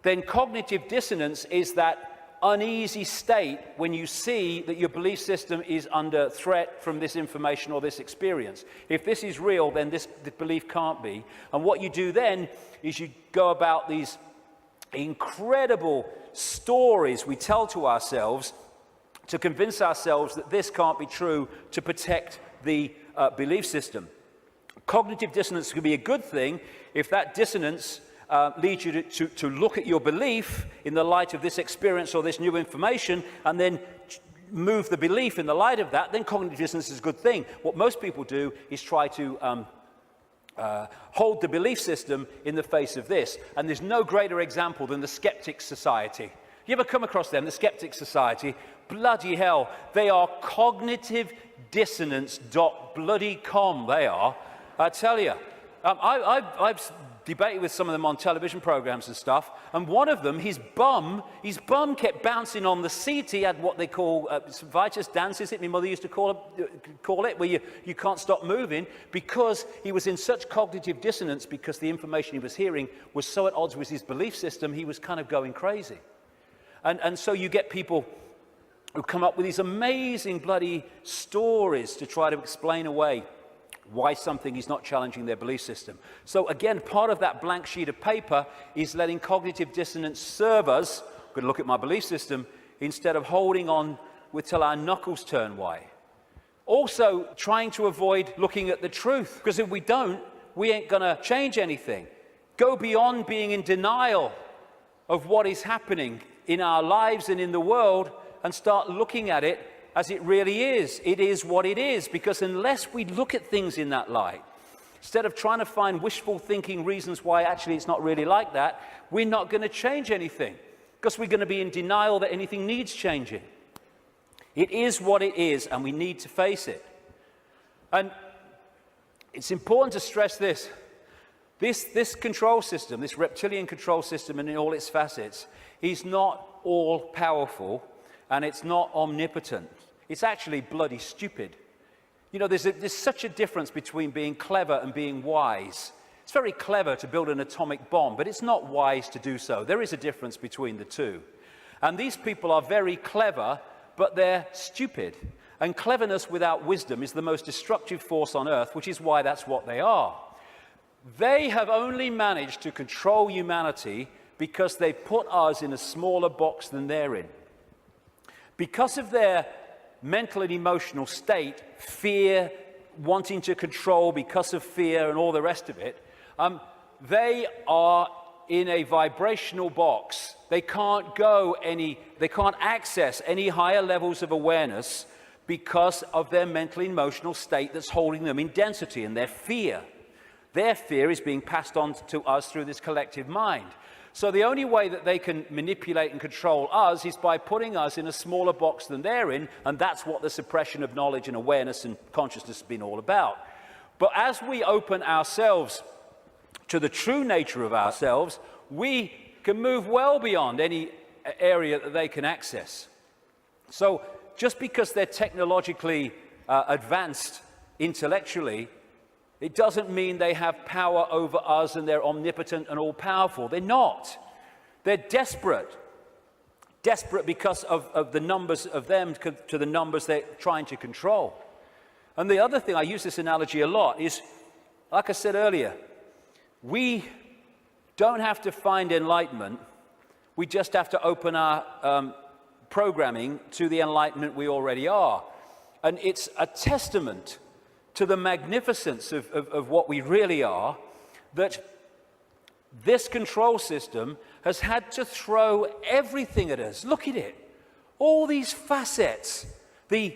then cognitive dissonance is that uneasy state when you see that your belief system is under threat from this information or this experience. If this is real, then this belief can't be. And what you do then is you go about these incredible stories we tell to ourselves to convince ourselves that this can't be true, to protect the belief system. Cognitive dissonance could be a good thing if that dissonance leads you to look at your belief in the light of this experience or this new information, and then move the belief in the light of that. Then cognitive dissonance is a good thing. What most people do is try to hold the belief system in the face of this. And there's no greater example than the Skeptics Society. You ever come across them, the Skeptics Society? Bloody hell, they are cognitive dissonance.com, they are. I tell you, I've debated with some of them on television programs and stuff, and one of them, his bum kept bouncing on the seat. He had what they call vitus dance, is it? My mother used to call it, where you can't stop moving, because he was in such cognitive dissonance, because the information he was hearing was so at odds with his belief system, he was kind of going crazy. And so you get people who come up with these amazing bloody stories to try to explain away why something is not challenging their belief system. So again, part of that blank sheet of paper is letting cognitive dissonance serve us. I'm going to look at my belief system instead of holding on till our knuckles turn white. Also, trying to avoid looking at the truth, because if we don't, we ain't going to change anything. Go beyond being in denial of what is happening in our lives and in the world and start looking at it as it really is. It is what it is, because unless we look at things in that light, instead of trying to find wishful thinking reasons why actually it's not really like that, we're not going to change anything, because we're going to be in denial that anything needs changing. It is what it is, and we need to face it. And it's important to stress this. This control system, this reptilian control system and in all its facets, is not all-powerful, and it's not omnipotent. It's actually bloody stupid. You know, there's such a difference between being clever and being wise. It's very clever to build an atomic bomb, but it's not wise to do so. There is a difference between the two. And these people are very clever, but they're stupid. And cleverness without wisdom is the most destructive force on earth, which is why that's what they are. They have only managed to control humanity because they put us in a smaller box than they're in. Because of their mental and emotional state, fear, wanting to control because of fear and all the rest of it, they are in a vibrational box. They can't access any higher levels of awareness because of their mental and emotional state that's holding them in density and their fear. Their fear is being passed on to us through this collective mind. So the only way that they can manipulate and control us is by putting us in a smaller box than they're in, and that's what the suppression of knowledge and awareness and consciousness has been all about. But as we open ourselves to the true nature of ourselves, we can move well beyond any area that they can access. So just because they're technologically advanced intellectually, it doesn't mean they have power over us and they're omnipotent and all-powerful. They're not. They're desperate. Desperate because of the numbers of them to the numbers they're trying to control. And the other thing, I use this analogy a lot, is, like I said earlier, we don't have to find enlightenment. We just have to open our programming to the enlightenment we already are. And it's a testament to the magnificence of what we really are, that this control system has had to throw everything at us. Look at it. All these facets, the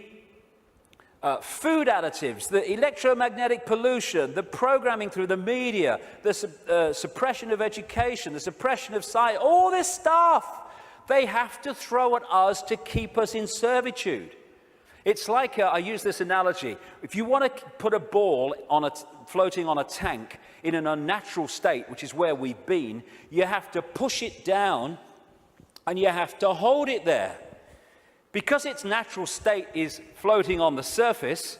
food additives, the electromagnetic pollution, the programming through the media, the suppression of education, the suppression of science, all this stuff, they have to throw at us to keep us in servitude. It's like, I use this analogy, if you want to put a ball floating on a tank in an unnatural state, which is where we've been, you have to push it down and you have to hold it there. Because its natural state is floating on the surface,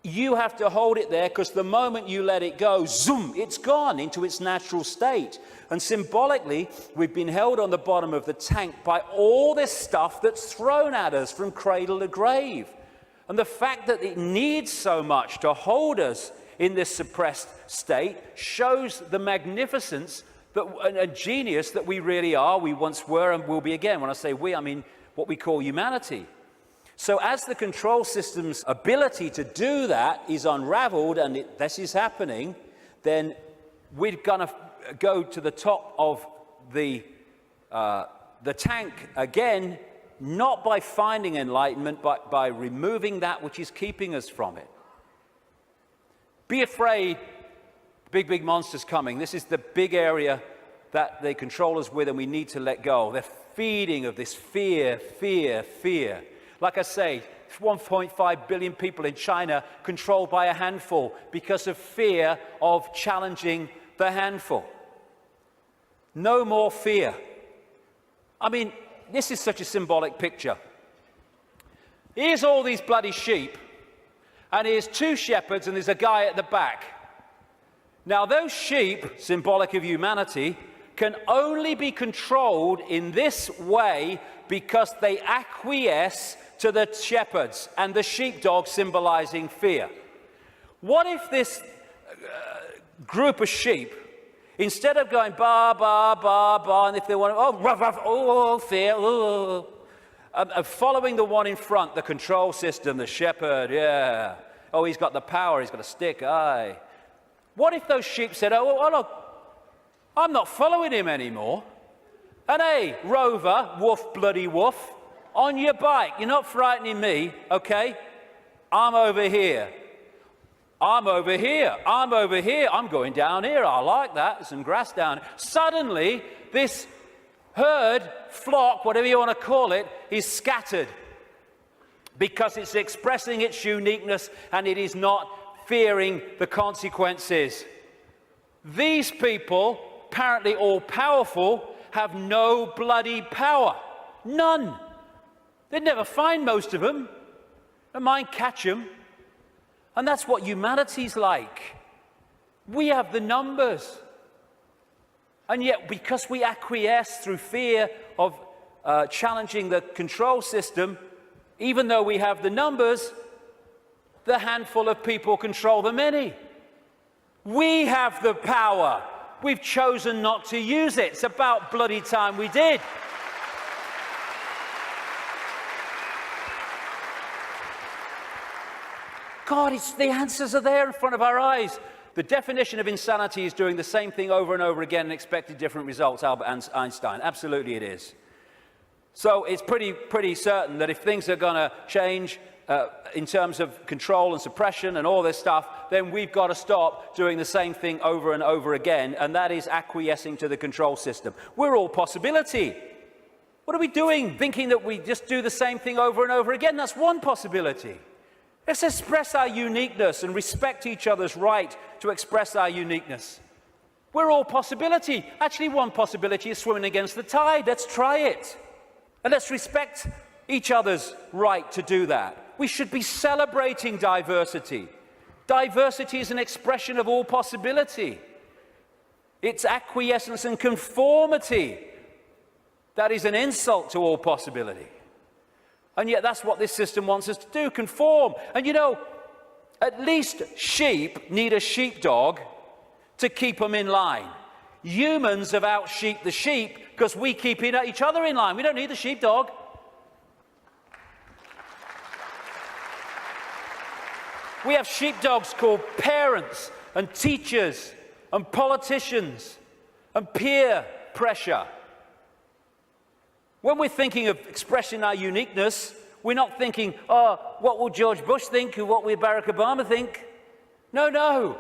you have to hold it there, because the moment you let it go, zoom, it's gone into its natural state. And symbolically, we've been held on the bottom of the tank by all this stuff that's thrown at us from cradle to grave. And the fact that it needs so much to hold us in this suppressed state shows the magnificence and genius that we really are, we once were, and will be again. When I say we, I mean what we call humanity. So as the control system's ability to do that is unraveled, and this is happening, then we're going to go to the top of the tank again, not by finding enlightenment, but by removing that which is keeping us from it. Be afraid, big monsters coming. This is the big area that they control us with, and we need to let go. They're feeding of this fear. Like I say, 1.5 billion people in China controlled by a handful because of fear of challenging the handful. No more fear. I mean, this is such a symbolic picture. Here's all these bloody sheep, and here's two shepherds, and there's a guy at the back. Now, those sheep, symbolic of humanity, can only be controlled in this way because they acquiesce to the shepherds, and the sheepdog symbolizing fear. What if this group of sheep, instead of going ba, ba, ba, ba, and if they want to, oh, ruff, ruff, oh, fear, oh, following the one in front, the control system, the shepherd, yeah. Oh, he's got the power, he's got a stick, aye. What if those sheep said, oh, look, I'm not following him anymore. And hey, Rover, woof, bloody woof, on your bike, you're not frightening me, okay? I'm over here. I'm over here. I'm over here. I'm going down here. I like that. There's some grass down here. Suddenly, this herd, flock, whatever you want to call it, is scattered because it's expressing its uniqueness and it is not fearing the consequences. These people, apparently all powerful, have no bloody power. None. They'd never find most of them. Don't mind catch them. And that's what humanity's like. We have the numbers. And yet, because we acquiesce through fear of challenging the control system, even though we have the numbers, the handful of people control the many. We have the power. We've chosen not to use it. It's about bloody time we did. God, the answers are there in front of our eyes. The definition of insanity is doing the same thing over and over again and expecting different results, Albert Einstein. Absolutely it is. So it's pretty certain that if things are going to change in terms of control and suppression and all this stuff, then we've got to stop doing the same thing over and over again, and that is acquiescing to the control system. We're all possibility. What are we doing, thinking that we just do the same thing over and over again? That's one possibility. Let's express our uniqueness and respect each other's right to express our uniqueness. We're all possibility. Actually, one possibility is swimming against the tide. Let's try it. And let's respect each other's right to do that. We should be celebrating diversity. Diversity is an expression of all possibility. It's acquiescence and conformity that is an insult to all possibility. And yet that's what this system wants us to do, conform. And you know, at least sheep need a sheepdog to keep them in line. Humans have out-sheeped the sheep because we keep each other in line. We don't need the sheepdog. We have sheepdogs called parents and teachers and politicians and peer pressure. When we're thinking of expressing our uniqueness, we're not thinking, oh, what will George Bush think or what will Barack Obama think? No.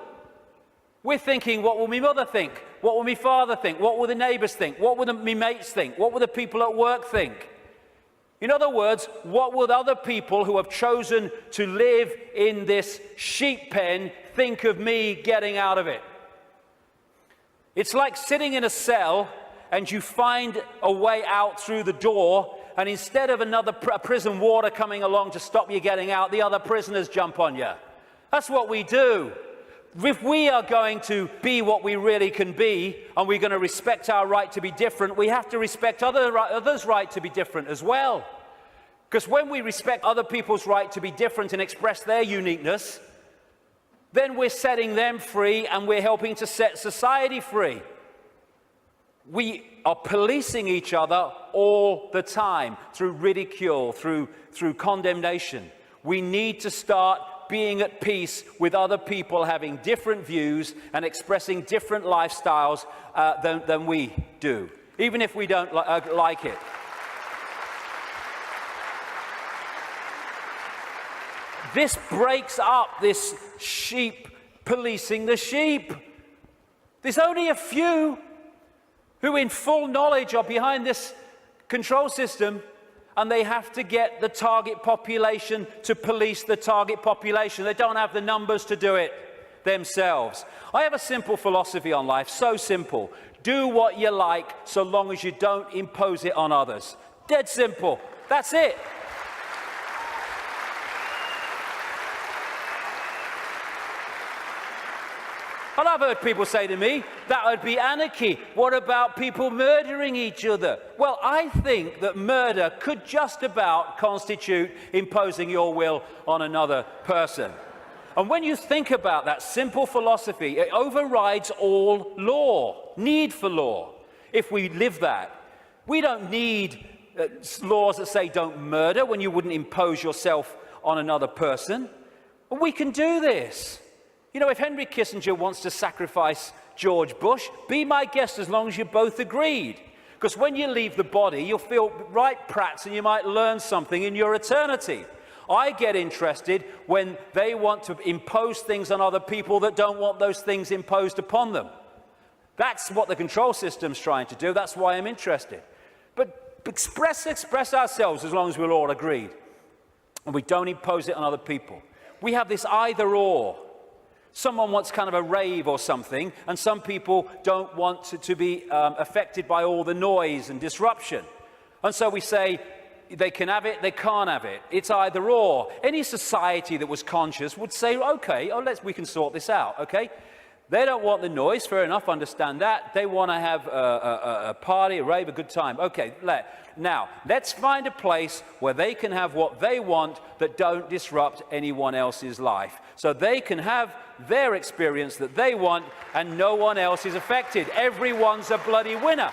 We're thinking, what will my mother think? What will my father think? What will the neighbours think? What will my mates think? What will the people at work think? In other words, what will other people who have chosen to live in this sheep pen think of me getting out of it? It's like sitting in a cell and you find a way out through the door, and instead of another prison warder coming along to stop you getting out, the other prisoners jump on you. That's what we do. If we are going to be what we really can be, and we're going to respect our right to be different, we have to respect others' right to be different as well. Because when we respect other people's right to be different and express their uniqueness, then we're setting them free and we're helping to set society free. We are policing each other all the time through ridicule, through condemnation. We need to start being at peace with other people having different views and expressing different lifestyles than we do, even if we don't like it. This breaks up this sheep policing the sheep. There's only a few who in full knowledge are behind this control system, and they have to get the target population to police the target population. They don't have the numbers to do it themselves. I have a simple philosophy on life, so simple. Do what you like so long as you don't impose it on others. Dead simple. That's it. And I've heard people say to me, that would be anarchy. What about people murdering each other? Well, I think that murder could just about constitute imposing your will on another person. And when you think about that simple philosophy, it overrides all law, need for law, if we live that. We don't need laws that say don't murder when you wouldn't impose yourself on another person. But we can do this. You know, if Henry Kissinger wants to sacrifice George Bush, be my guest as long as you're both agreed. Because when you leave the body, you'll feel right prats and you might learn something in your eternity. I get interested when they want to impose things on other people that don't want those things imposed upon them. That's what the control system's trying to do. That's why I'm interested. But express ourselves as long as we're all agreed. And we don't impose it on other people. We have this either or. Someone wants kind of a rave or something, and some people don't want to be affected by all the noise and disruption. And so we say, they can have it, they can't have it. It's either or. Any society that was conscious would say, okay, we can sort this out, okay? They don't want the noise, fair enough, understand that. They want to have a party, a rave, a good time. Okay, now, let's find a place where they can have what they want that don't disrupt anyone else's life. So they can have their experience that they want and no one else is affected. Everyone's a bloody winner.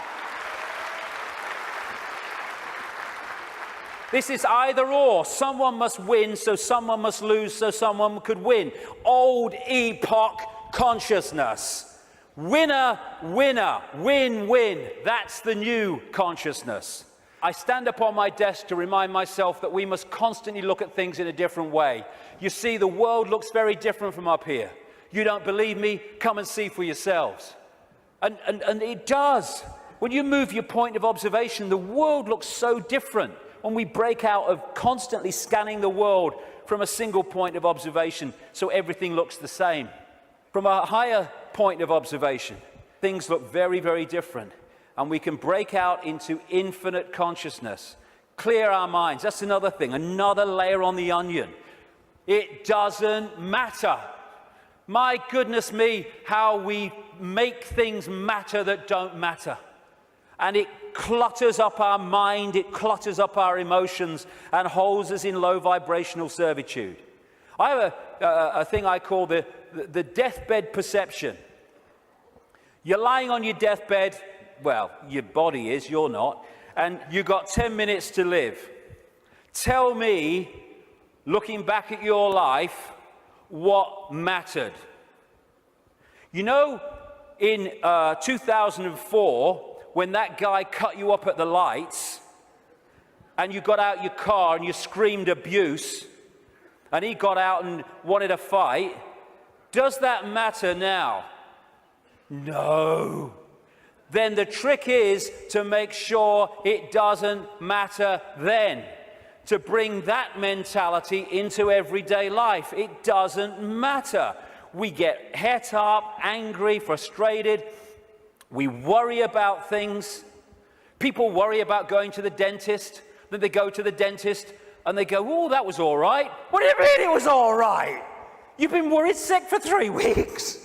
This is either or. Someone must win, so someone must lose, so someone could win. Old epoch consciousness. Winner, winner, win, win. That's the new consciousness. I stand up on my desk to remind myself that we must constantly look at things in a different way. You see, the world looks very different from up here. You don't believe me? Come and see for yourselves. And it does. When you move your point of observation, the world looks so different. When we break out of constantly scanning the world from a single point of observation, so everything looks the same. From a higher point of observation, things look very, very different. And we can break out into infinite consciousness, clear our minds. That's another thing, another layer on the onion. It doesn't matter. My goodness me, how we make things matter that don't matter. And it clutters up our mind, it clutters up our emotions, and holds us in low vibrational servitude. I have a thing I call the deathbed perception. You're lying on your deathbed, well, your body is, you're not, and you've got 10 minutes to live. Tell me, looking back at your life, what mattered. You know, in 2004, when that guy cut you up at the lights, and you got out your car and you screamed abuse, and he got out and wanted a fight, does that matter now? No. Then the trick is to make sure it doesn't matter then. To bring that mentality into everyday life. It doesn't matter. We get het up, angry, frustrated. We worry about things. People worry about going to the dentist. Then they go to the dentist and they go, oh, that was all right. What do you mean it was all right? You've been worried sick for 3 weeks.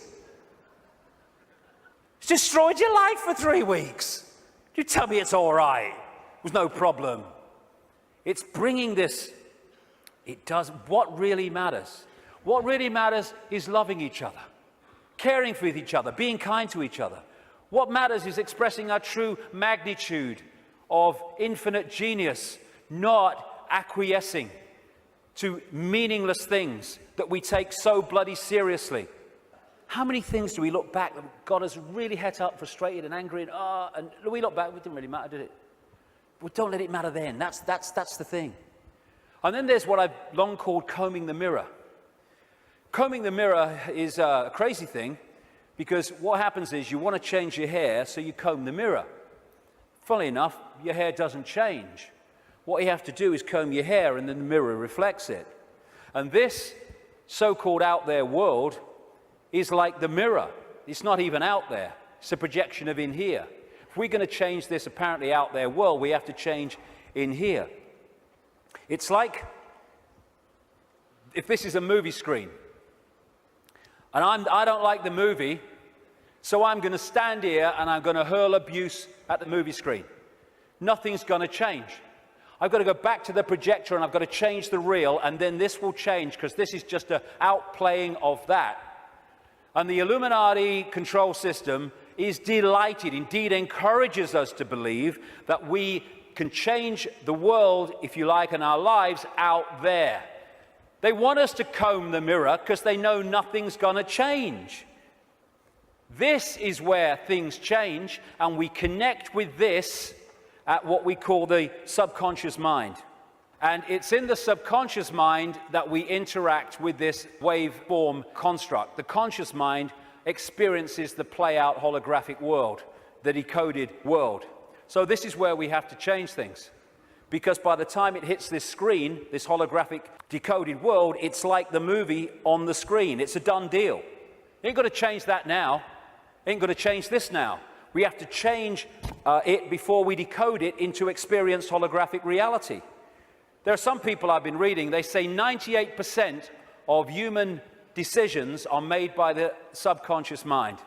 It's destroyed your life for 3 weeks. You tell me it's all right. It was no problem. It's bringing this. It does. What really matters? What really matters is loving each other, caring for each other, being kind to each other. What matters is expressing our true magnitude of infinite genius, not acquiescing to meaningless things that we take so bloody seriously. How many things do we look back that got us really het up, frustrated and angry, and we look back, it didn't really matter, did it? Well, don't let it matter then. That's the thing. And then there's what I've long called combing the mirror. Combing the mirror is a crazy thing, because what happens is you want to change your hair, so you comb the mirror. Funnily enough, your hair doesn't change. What you have to do is comb your hair, and then the mirror reflects it. And this so-called out there world is like the mirror. It's not even out there. It's a projection of in here. If we're going to change this apparently out there world, we have to change in here. It's like if this is a movie screen, and I don't like the movie, so I'm going to stand here and I'm going to hurl abuse at the movie screen. Nothing's going to change. I've got to go back to the projector and I've got to change the reel, and then this will change, because this is just an outplaying of that. And the Illuminati control system is delighted, indeed encourages us to believe that we can change the world, if you like, and our lives out there. They want us to comb the mirror because they know nothing's going to change. This is where things change, and we connect with this at what we call the subconscious mind. And it's in the subconscious mind that we interact with this waveform construct. The conscious mind experiences the play-out holographic world, the decoded world. So this is where we have to change things. Because by the time it hits this screen, this holographic decoded world, it's like the movie on the screen. It's a done deal. You ain't got to change that now. You ain't got to change this now. We have to change it before we decode it into experienced holographic reality. There are some people I've been reading, they say 98% of human decisions are made by the subconscious mind,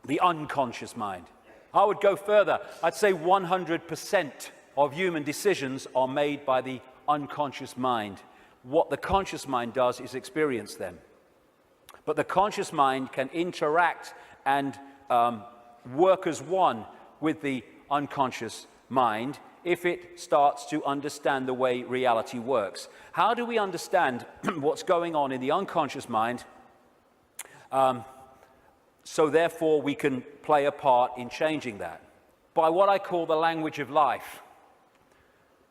the unconscious mind. I would go further. I'd say 100% of human decisions are made by the unconscious mind. What the conscious mind does is experience them. But the conscious mind can interact and work as one with the unconscious mind if it starts to understand the way reality works. How do we understand what's going on in the unconscious mind so therefore we can play a part in changing that? By what I call the language of life.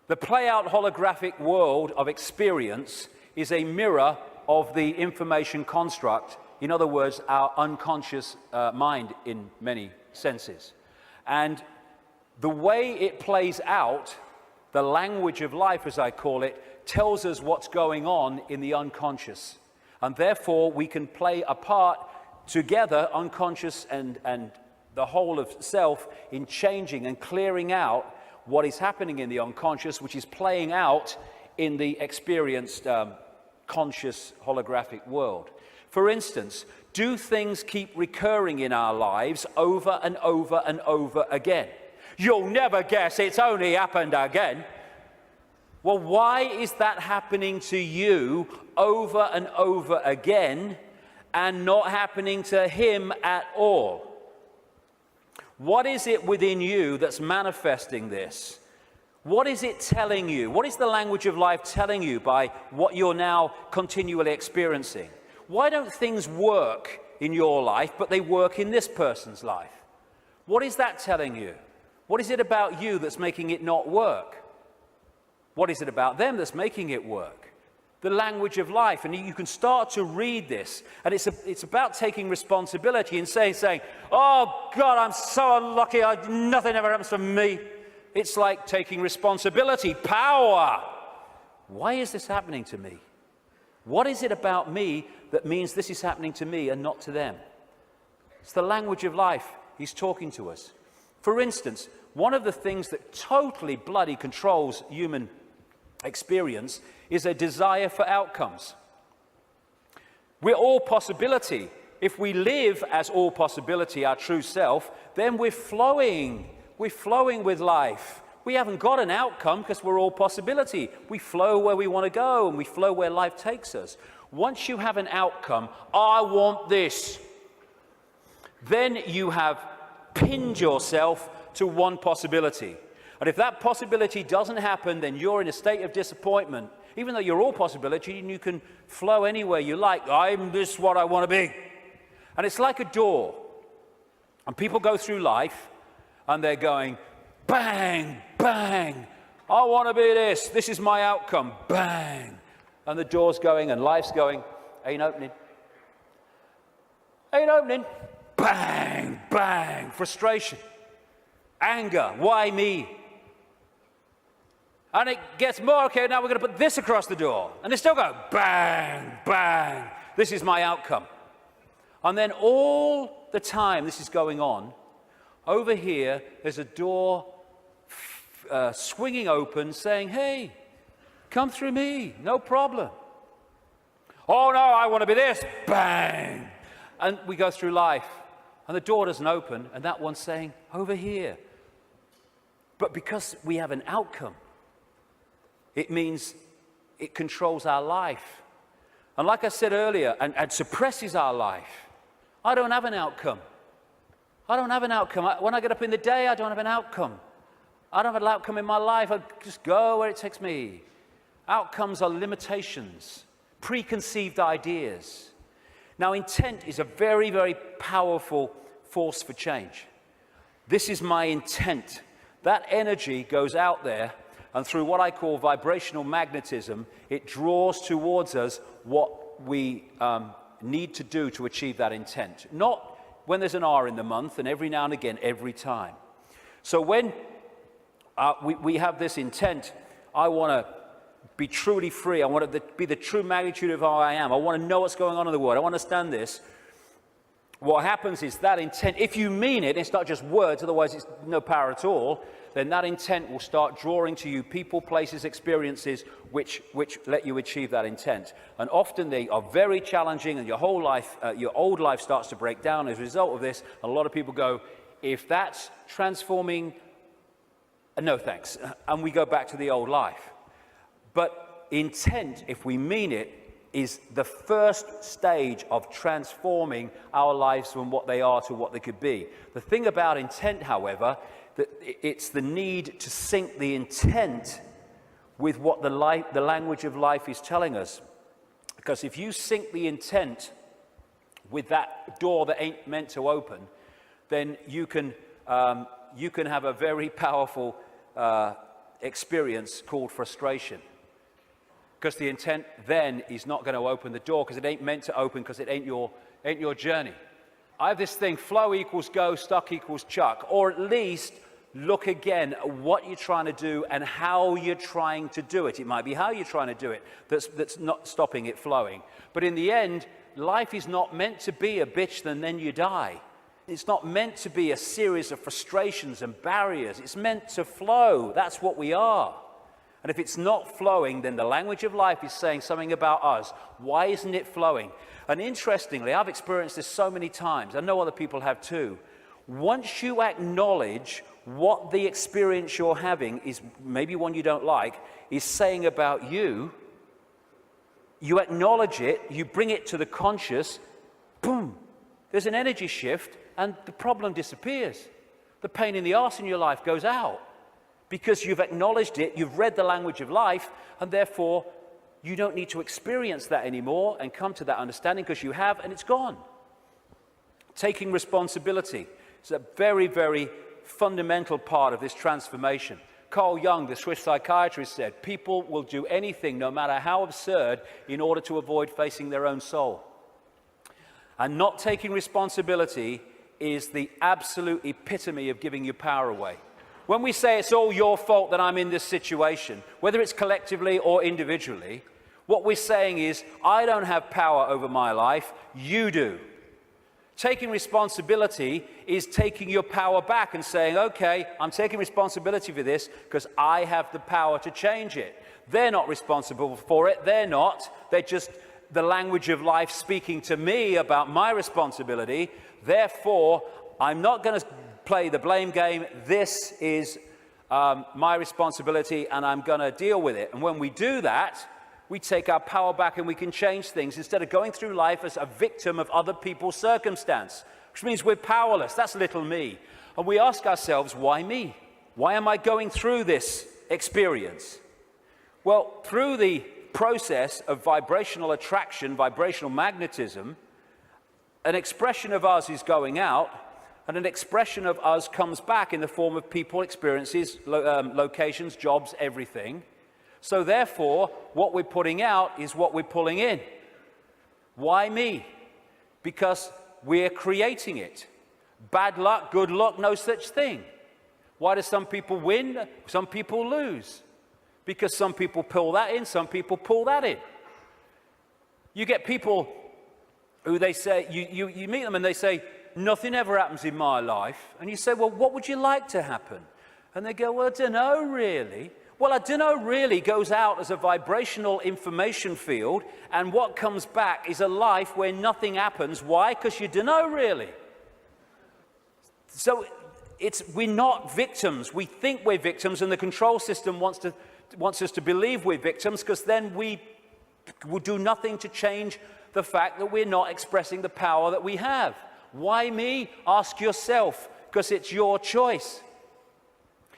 The play-out holographic world of experience is a mirror of the information construct, in other words, our unconscious mind in many senses. And the way it plays out, the language of life, as I call it, tells us what's going on in the unconscious. And therefore, we can play a part together, unconscious and the whole of self, in changing and clearing out what is happening in the unconscious, which is playing out in the experienced conscious holographic world. For instance, do things keep recurring in our lives over and over and over again? You'll never guess it's only happened again. Well, why is that happening to you over and over again and not happening to him at all? What is it within you that's manifesting this? What is it telling you? What is the language of life telling you by what you're now continually experiencing? Why don't things work in your life, but they work in this person's life? What is that telling you? What is it about you that's making it not work? What is it about them that's making it work? The language of life. And you can start to read this. And it's about taking responsibility and saying, oh, God, I'm so unlucky. Nothing ever happens to me. It's like taking responsibility, power. Why is this happening to me? What is it about me that means this is happening to me and not to them? It's the language of life. He's talking to us. For instance, one of the things that totally bloody controls human experience is a desire for outcomes. We're all possibility. If we live as all possibility, our true self, then we're flowing. We're flowing with life. We haven't got an outcome because we're all possibility. We flow where we want to go and we flow where life takes us. Once you have an outcome, I want this, then you have pinned yourself to one possibility. And if that possibility doesn't happen, then you're in a state of disappointment. Even though you're all possibility and you can flow anywhere you like, I'm this what I want to be. And it's like a door. And people go through life and they're going, bang, bang. I want to be this. This is my outcome. Bang. And the door's going and life's going, ain't opening. Ain't opening. Bang, bang. Frustration. Anger. Why me? And it gets more, okay, now we're going to put this across the door. And they still go, bang, bang. This is my outcome. And then all the time this is going on, over here, there's a door swinging open saying, hey, come through me, no problem. Oh, no, I want to be this. Bang. And we go through life, and the door doesn't open, and that one's saying, over here. But because we have an outcome, it means it controls our life. And like I said earlier, and suppresses our life. I don't have an outcome. I don't have an outcome. When I get up in the day, I don't have an outcome. I don't have an outcome in my life. I just go where it takes me. Outcomes are limitations, preconceived ideas. Now, intent is a very, very powerful force for change. This is my intent. That energy goes out there, and through what I call vibrational magnetism, it draws towards us what we need to do to achieve that intent. Not when there's an R in the month, and every now and again, every time. So when we have this intent, I want to be truly free. I want it to be the true magnitude of how I am. I want to know what's going on in the world. I want to understand this. What happens is that intent, if you mean it, it's not just words, otherwise it's no power at all, then that intent will start drawing to you people, places, experiences which let you achieve that intent. And often they are very challenging, and your whole life, your old life starts to break down as a result of this. A lot of people go, if that's transforming, no thanks. And we go back to the old life. But intent, if we mean it, is the first stage of transforming our lives from what they are to what they could be. The thing about intent, however, that it's the need to sync the intent with what the language of life is telling us. Because if you sync the intent with that door that ain't meant to open, then you can have a very powerful experience called frustration. Because the intent then is not going to open the door, because it ain't meant to open, because it ain't your journey. I have this thing, flow equals go, stuck equals chuck. Or at least look again at what you're trying to do and how you're trying to do it. It might be how you're trying to do it that's not stopping it flowing. But in the end, life is not meant to be a bitch and then you die. It's not meant to be a series of frustrations and barriers. It's meant to flow. That's what we are. And if it's not flowing, then the language of life is saying something about us. Why isn't it flowing? And interestingly, I've experienced this so many times. I know other people have too. Once you acknowledge what the experience you're having is, maybe one you don't like, is saying about you, you acknowledge it, you bring it to the conscious, boom, there's an energy shift and the problem disappears. The pain in the arse in your life goes out. Because you've acknowledged it, you've read the language of life, and therefore you don't need to experience that anymore and come to that understanding, because you have, and it's gone. Taking responsibility is a very, very fundamental part of this transformation. Carl Jung, the Swiss psychiatrist, said, people will do anything, no matter how absurd, in order to avoid facing their own soul. And not taking responsibility is the absolute epitome of giving your power away. When we say it's all your fault that I'm in this situation, whether it's collectively or individually, what we're saying is, I don't have power over my life, you do. Taking responsibility is taking your power back and saying, okay, I'm taking responsibility for this because I have the power to change it. They're not responsible for it, they're just the language of life speaking to me about my responsibility. Therefore, I'm not going to play the blame game. This is my responsibility and I'm going to deal with it. And when we do that, we take our power back and we can change things instead of going through life as a victim of other people's circumstance, which means we're powerless. That's little me. And we ask ourselves, why me? Why am I going through this experience? Well, through the process of vibrational attraction, vibrational magnetism, an expression of us is going out, and an expression of us comes back in the form of people, experiences, locations, jobs, everything. So therefore, what we're putting out is what we're pulling in. Why me? Because we're creating it. Bad luck, good luck, no such thing. Why do some people win? Some people lose. Because some people pull that in, some people pull that in. You get people who they say, you meet them and they say, nothing ever happens in my life. And you say, well, what would you like to happen? And they go, well, I don't know really. Well, I don't know really goes out as a vibrational information field, and what comes back is a life where nothing happens. Why? Because you don't know really. So we're not victims. We think we're victims, and the control system wants us to believe we're victims, because then we will do nothing to change the fact that we're not expressing the power that we have. Why me? Ask yourself, because it's your choice.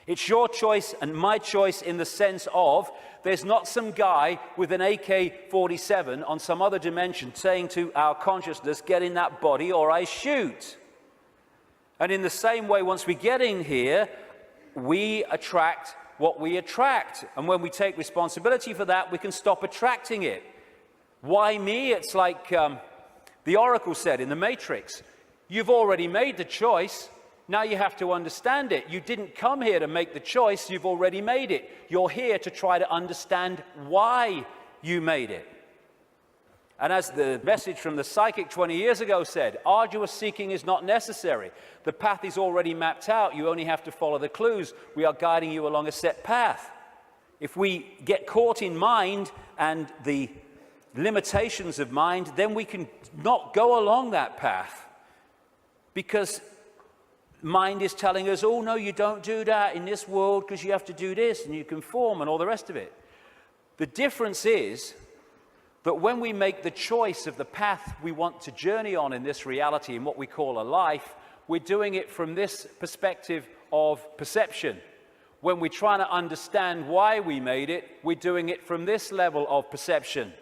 It's your choice and my choice in the sense of there's not some guy with an AK-47 on some other dimension saying to our consciousness, get in that body or I shoot. And in the same way, once we get in here, we attract what we attract. And when we take responsibility for that, we can stop attracting it. Why me? It's like the Oracle said in the Matrix. You've already made the choice. Now you have to understand it. You didn't come here to make the choice. You've already made it. You're here to try to understand why you made it. And as the message from the psychic 20 years ago said, arduous seeking is not necessary. The path is already mapped out. You only have to follow the clues. We are guiding you along a set path. If we get caught in mind and the limitations of mind, then we can not go along that path. Because mind is telling us, oh, no, you don't do that in this world because you have to do this and you conform and all the rest of it. The difference is that when we make the choice of the path we want to journey on in this reality, in what we call a life, we're doing it from this perspective of perception. When we're trying to understand why we made it, we're doing it from this level of perception.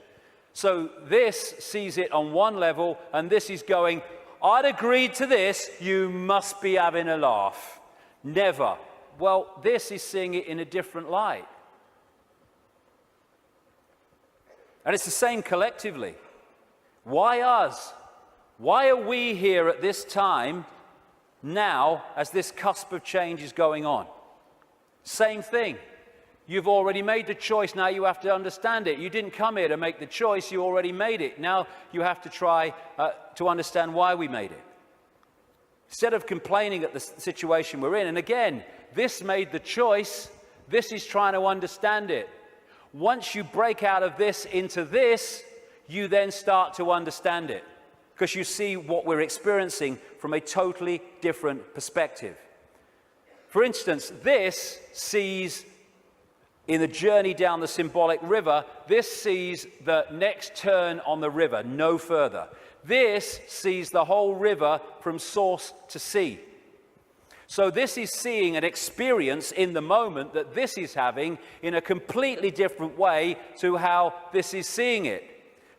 So this sees it on one level, and this is going, I'd agreed to this, you must be having a laugh. Never. Well, this is seeing it in a different light. And it's the same collectively. Why us? Why are we here at this time now as this cusp of change is going on? Same thing. You've already made the choice, now you have to understand it. You didn't come here to make the choice, you already made it. Now you have to try to understand why we made it. Instead of complaining at the situation we're in, and again, this made the choice, this is trying to understand it. Once you break out of this into this, you then start to understand it, because you see what we're experiencing from a totally different perspective. For instance, this sees, in the journey down the symbolic river, this sees the next turn on the river, no further. This sees the whole river from source to sea. So this is seeing an experience in the moment that this is having in a completely different way to how this is seeing it.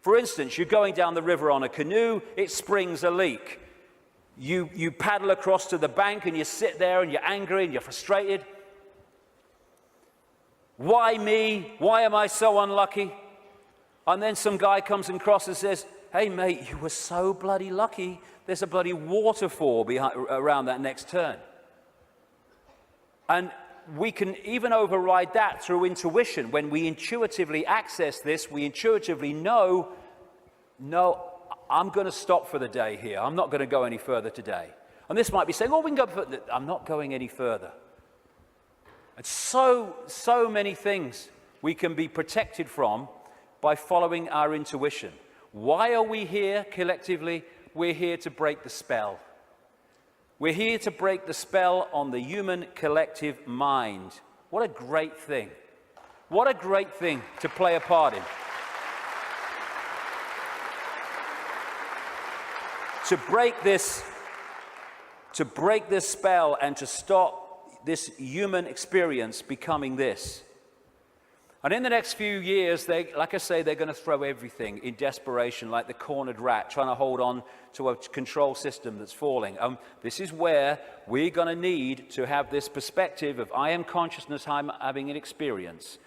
For instance, you're going down the river on a canoe, it springs a leak. You paddle across to the bank and you sit there and you're angry and you're frustrated. Why me? Why am I so unlucky? And then some guy comes across and says, hey mate, you were so bloody lucky. There's a bloody waterfall around that next turn. And we can even override that through intuition. When we intuitively access this, we intuitively know, no, I'm going to stop for the day here. I'm not going to go any further today. And this might be saying, oh, we can go further. I'm not going any further. And so many things we can be protected from by following our intuition. Why are we here collectively? We're here to break the spell. We're here to break the spell on the human collective mind. What a great thing. What a great thing to play a part in. To break this spell and to stop this human experience becoming this. And in the next few years, like I say, they're going to throw everything in desperation, like the cornered rat, trying to hold on to a control system that's falling. This is where we're going to need to have this perspective of I am consciousness, I'm having an experience,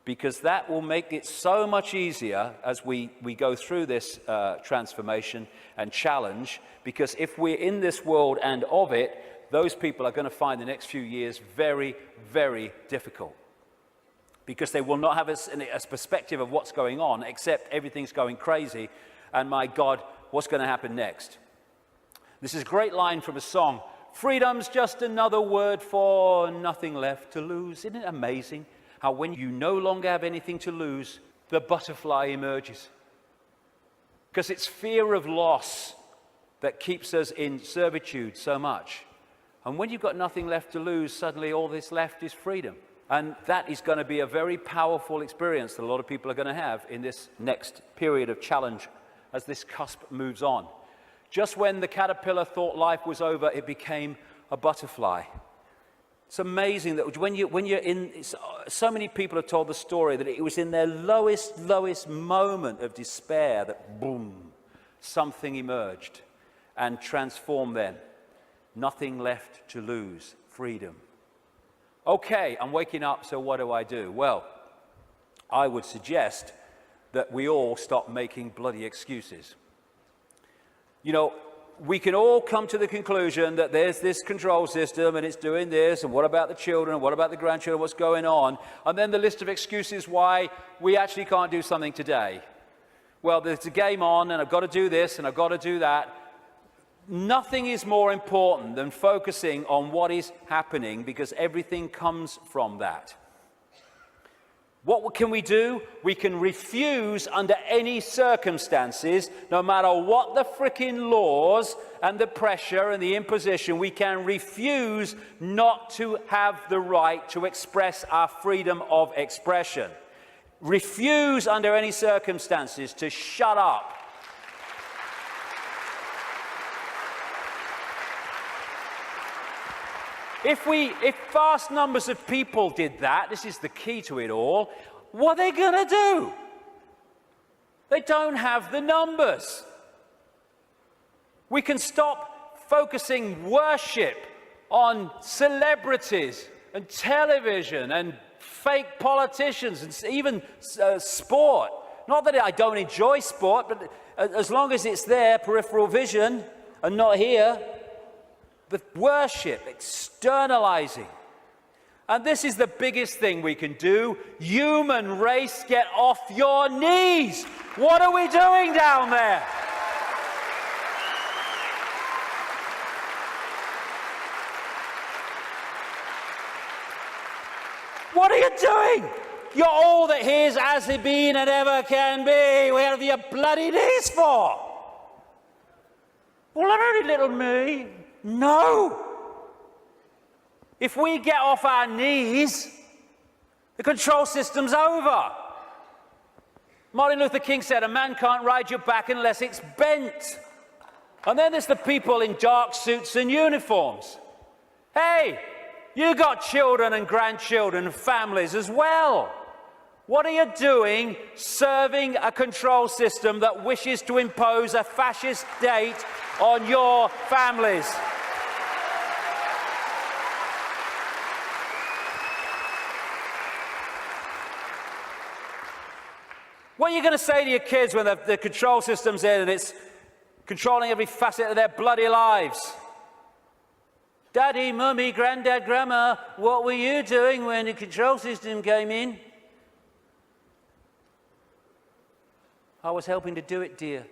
because that will make it so much easier as we go through this transformation and challenge, because if we're in this world and of it, those people are going to find the next few years very, very difficult. Because they will not have a perspective of what's going on, except everything's going crazy, and my God, what's going to happen next? This is a great line from a song. Freedom's just another word for nothing left to lose. Isn't it amazing how when you no longer have anything to lose, the butterfly emerges? Because it's fear of loss that keeps us in servitude so much. And when you've got nothing left to lose, suddenly all that's left is freedom. And that is going to be a very powerful experience that a lot of people are going to have in this next period of challenge as this cusp moves on. Just when the caterpillar thought life was over, it became a butterfly. It's amazing that when you're in, so many people have told the story that it was in their lowest moment of despair that boom, something emerged and transformed them. Nothing left to lose, freedom. Okay, I'm waking up, so what do I do? Well, I would suggest that we all stop making bloody excuses. You know, we can all come to the conclusion that there's this control system and it's doing this, and what about the children, and what about the grandchildren, what's going on? And then the list of excuses why we actually can't do something today. Well, there's a game on, and I've got to do this, and I've got to do that. Nothing is more important than focusing on what is happening, because everything comes from that. What can we do? We can refuse under any circumstances, no matter what the frickin' laws and the pressure and the imposition, we can refuse not to have the right to express our freedom of expression. Refuse under any circumstances to shut up. If vast numbers of people did that, this is the key to it all, what are they going to do? They don't have the numbers. We can stop focusing worship on celebrities and television and fake politicians and even sport. Not that I don't enjoy sport, but as long as it's there, peripheral vision, and not here, the worship, externalizing. And this is the biggest thing we can do. Human race, get off your knees. What are we doing down there? What are you doing? You're all that is, has been, and ever can be. Where have you bloody knees for? Well, I'm only little me. No. If we get off our knees, the control system's over. Martin Luther King said, a man can't ride your back unless it's bent. And then there's the people in dark suits and uniforms. Hey, you got children and grandchildren and families as well. What are you doing serving a control system that wishes to impose a fascist state on your families? What are you going to say to your kids when the control system's in and it's controlling every facet of their bloody lives? Daddy, Mummy, Granddad, Grandma, what were you doing when the control system came in? I was helping to do it, dear.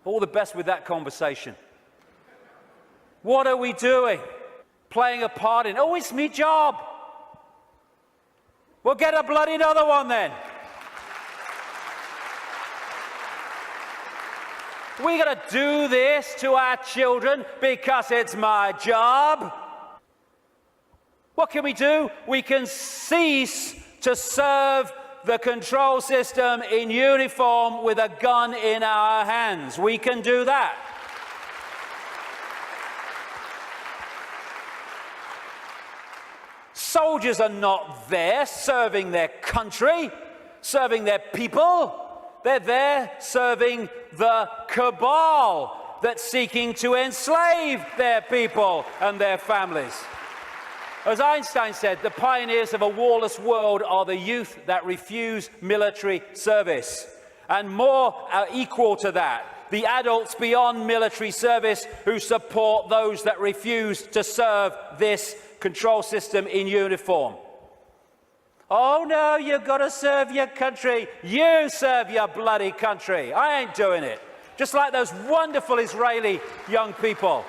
All the best with that conversation. What are we doing? Playing a part in, oh, it's me job. Well, get a bloody another one then. We got to do this to our children because it's my job. What can we do? We can cease to serve the control system in uniform with a gun in our hands. We can do that. Soldiers are not there serving their country, serving their people. They're there serving the cabal that's seeking to enslave their people and their families. As Einstein said, the pioneers of a warless world are the youth that refuse military service. And more are equal to that, the adults beyond military service who support those that refuse to serve this control system in uniform. Oh no, you've got to serve your country. You serve your bloody country. I ain't doing it. Just like those wonderful Israeli young people.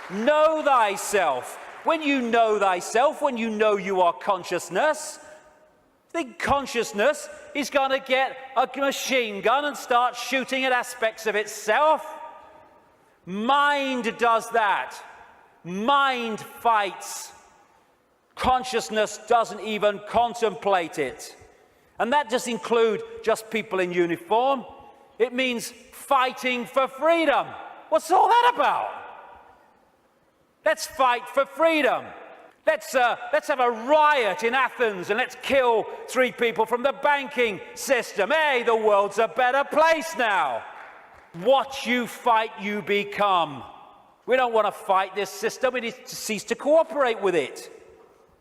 Know thyself. When you know thyself, when you know you are consciousness, the consciousness is going to get a machine gun and start shooting at aspects of itself. Mind does that. Mind fights. Consciousness doesn't even contemplate it. And that doesn't include just people in uniform. It means fighting for freedom. What's all that about? Let's fight for freedom. Let's have a riot in Athens and let's kill 3 people from the banking system. Hey, the world's a better place now. What you fight, you become. We don't want to fight this system. We need to cease to cooperate with it.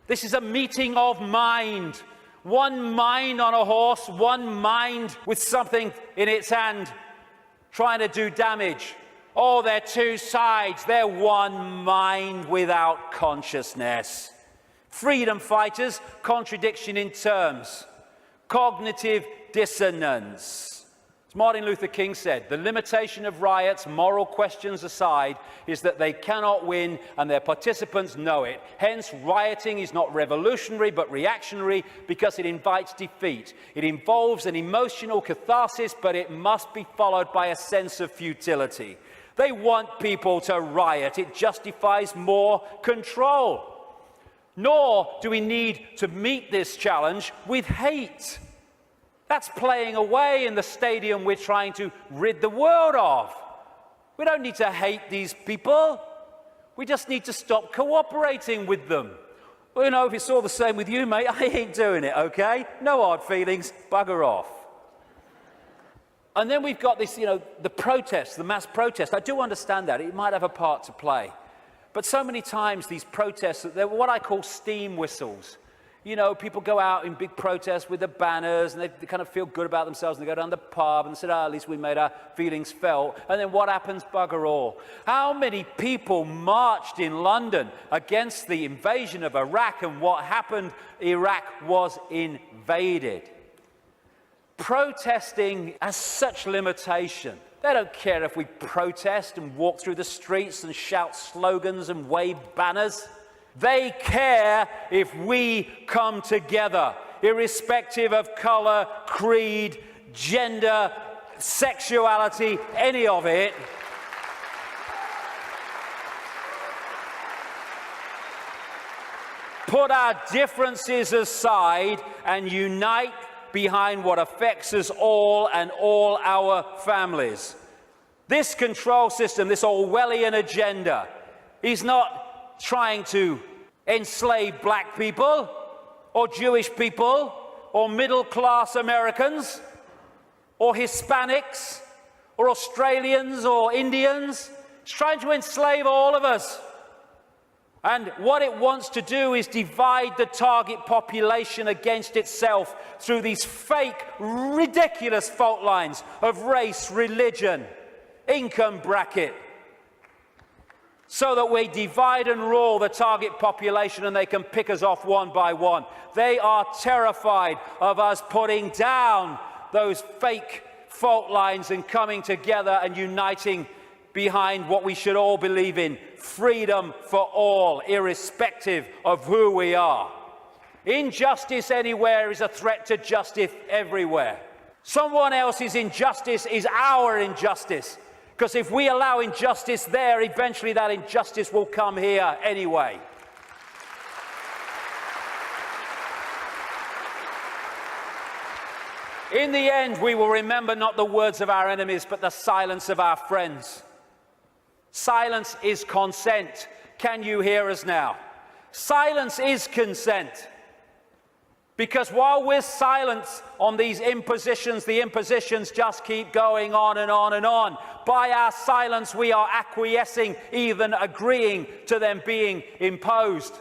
This is a meeting of mind. One mind on a horse, one mind with something in its hand trying to do damage. Oh, they're 2 sides. They're one mind without consciousness. Freedom fighters, contradiction in terms. Cognitive dissonance. As Martin Luther King said, the limitation of riots, moral questions aside, is that they cannot win and their participants know it. Hence, rioting is not revolutionary but reactionary because it invites defeat. It involves an emotional catharsis, but it must be followed by a sense of futility. They want people to riot. It justifies more control. Nor do we need to meet this challenge with hate. That's playing away in the stadium we're trying to rid the world of. We don't need to hate these people. We just need to stop cooperating with them. Well, you know, if it's all the same with you, mate, I ain't doing it, okay? No hard feelings, bugger off. And then we've got this, the protest, the mass protest. I do understand that. It might have a part to play. But so many times these protests, they're what I call steam whistles. You know, people go out in big protests with the banners and they kind of feel good about themselves and they go down the pub and say, at least we made our feelings felt. And then what happens? Bugger all. How many people marched in London against the invasion of Iraq, and what happened? Iraq was invaded. Protesting has such limitation. They don't care if we protest and walk through the streets and shout slogans and wave banners. They care if we come together, irrespective of color, creed, gender, sexuality, any of it. Put our differences aside and unite behind what affects us all and all our families. This control system, this Orwellian agenda, is not trying to enslave black people or Jewish people or middle-class Americans or Hispanics or Australians or Indians. It's trying to enslave all of us. And what it wants to do is divide the target population against itself through these fake, ridiculous fault lines of race, religion, income bracket, so that we divide and rule the target population and they can pick us off one by one. They are terrified of us putting down those fake fault lines and coming together and uniting behind what we should all believe in: freedom for all, irrespective of who we are. Injustice anywhere is a threat to justice everywhere. Someone else's injustice is our injustice, because if we allow injustice there, eventually that injustice will come here anyway. In the end, we will remember not the words of our enemies, but the silence of our friends. Silence is consent. Can you hear us now? Silence is consent. Because while we're silent on these impositions, the impositions just keep going on and on and on. By our silence, we are acquiescing, even agreeing to them being imposed.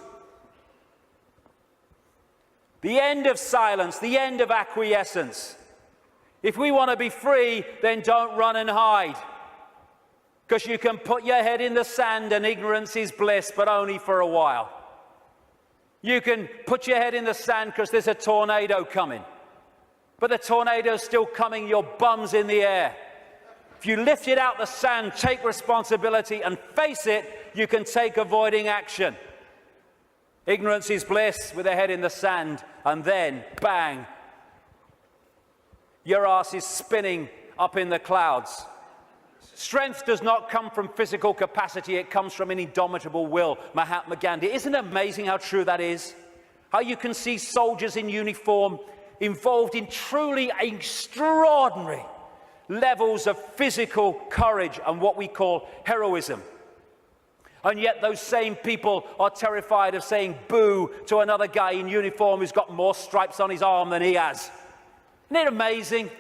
The end of silence, the end of acquiescence. If we want to be free, then don't run and hide. Because you can put your head in the sand and ignorance is bliss, but only for a while. You can put your head in the sand because there's a tornado coming. But the tornado's still coming, your bum's in the air. If you lift it out the sand, take responsibility and face it, you can take avoiding action. Ignorance is bliss with a head in the sand, and then, bang, your ass is spinning up in the clouds. Strength does not come from physical capacity, it comes from an indomitable will. Mahatma Gandhi. Isn't it amazing how true that is? How you can see soldiers in uniform involved in truly extraordinary levels of physical courage and what we call heroism. And yet those same people are terrified of saying boo to another guy in uniform who's got more stripes on his arm than he has. Isn't it amazing?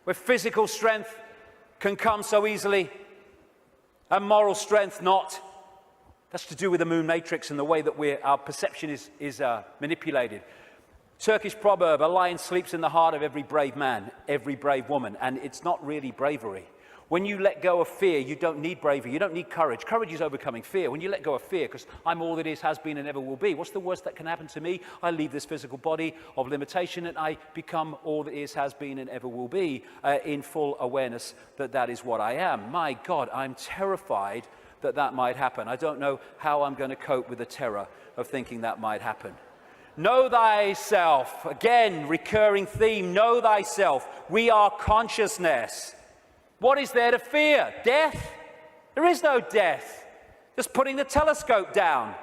Where physical strength can come so easily and moral strength not. That's to do with the moon matrix and the way that our perception is manipulated. Turkish proverb, a lion sleeps in the heart of every brave man, every brave woman, and it's not really bravery. When you let go of fear, you don't need bravery, you don't need courage. Courage is overcoming fear. When you let go of fear, because I'm all that is, has been, and ever will be, what's the worst that can happen to me? I leave this physical body of limitation and I become all that is, has been, and ever will be in full awareness that that is what I am. My God, I'm terrified that that might happen. I don't know how I'm going to cope with the terror of thinking that might happen. Know thyself. Again, recurring theme, know thyself. We are consciousness. What is there to fear? Death? There is no death. Just putting the telescope down.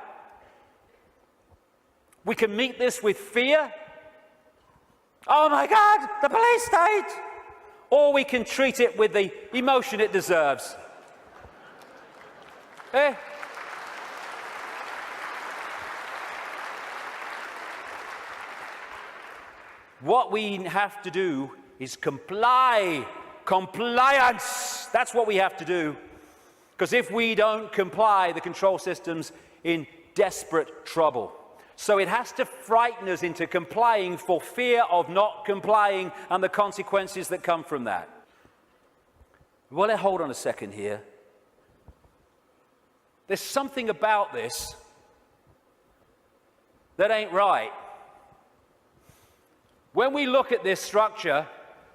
We can meet this with fear. Oh my God, the police state! Or we can treat it with the emotion it deserves. Eh? What we have to do is comply. Compliance. That's what we have to do. Because if we don't comply, the control system's in desperate trouble. So it has to frighten us into complying for fear of not complying and the consequences that come from that. Well, hold on a second here. There's something about this that ain't right. When we look at this structure,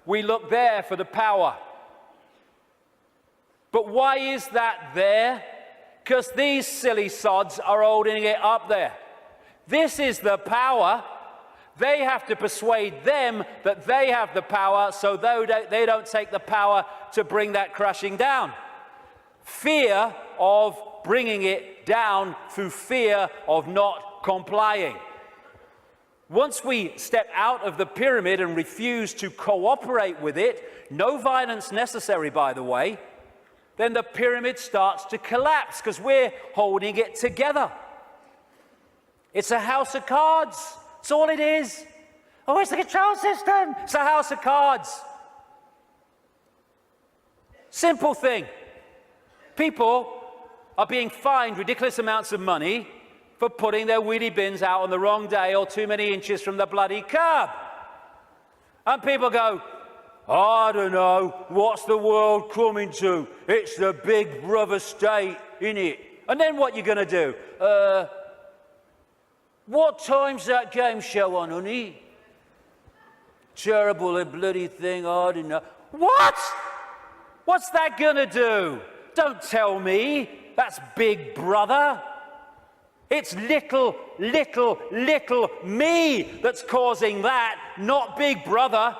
we look there for the power. But why is that there? Because these silly sods are holding it up there. This is the power. They have to persuade them that they have the power, so they don't take the power to bring that crashing down. Fear of bringing it down through fear of not complying. Once we step out of the pyramid and refuse to cooperate with it, no violence necessary, by the way, then the pyramid starts to collapse because we're holding it together. It's a house of cards. That's all it is. Oh, it's the control system. It's a house of cards. Simple thing. People are being fined ridiculous amounts of money for putting their wheelie bins out on the wrong day or too many inches from the bloody curb. And people go, I don't know, what's the world coming to? It's the big brother state, innit? And then what you going to do? What time's that game show on, honey? Terrible bloody thing, I don't know. What? What's that going to do? Don't tell me that's Big Brother. It's little me that's causing that, not Big Brother.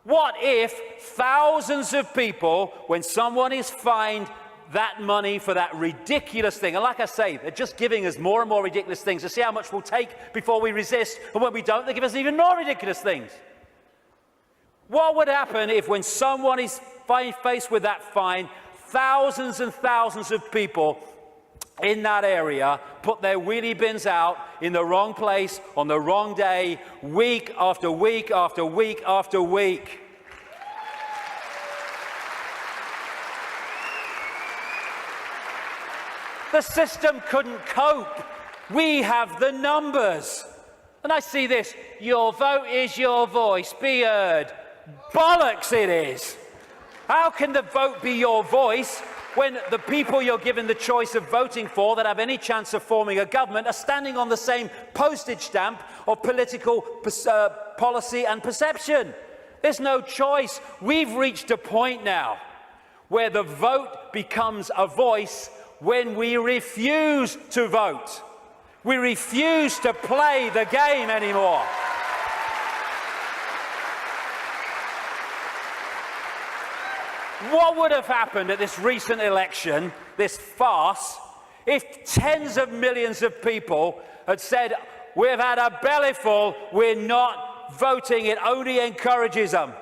What if thousands of people, when someone is fined that money for that ridiculous thing, and like I say, they're just giving us more and more ridiculous things to see how much we'll take before we resist, and when we don't, they give us even more ridiculous things. What would happen if when someone is faced with that fine, thousands and thousands of people in that area put their wheelie bins out in the wrong place on the wrong day, week after week after week after week? The system couldn't cope. We have the numbers. And I see this, your vote is your voice, be heard. Bollocks it is. How can the vote be your voice when the people you're given the choice of voting for that have any chance of forming a government are standing on the same postage stamp of political policy and perception? There's no choice. We've reached a point now where the vote becomes a voice when we refuse to vote. We refuse to play the game anymore. What would have happened at this recent election, this farce, if tens of millions of people had said, we've had a bellyful, we're not voting, it only encourages them?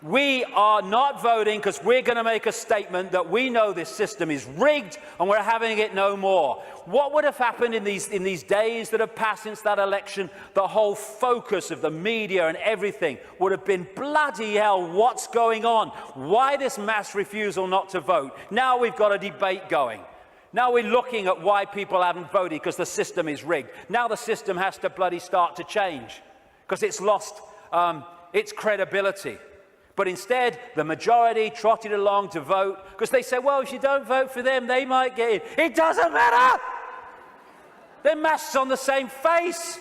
We are not voting because we're going to make a statement that we know this system is rigged and we're having it no more. What would have happened in these days that have passed since that election? The whole focus of the media and everything would have been, bloody hell, what's going on? Why this mass refusal not to vote? Now we've got a debate going. Now we're looking at why people haven't voted because the system is rigged. Now the system has to bloody start to change because it's lost its credibility. But instead, the majority trotted along to vote because they said, well, if you don't vote for them, they might get in. It doesn't matter. They're masks on the same face.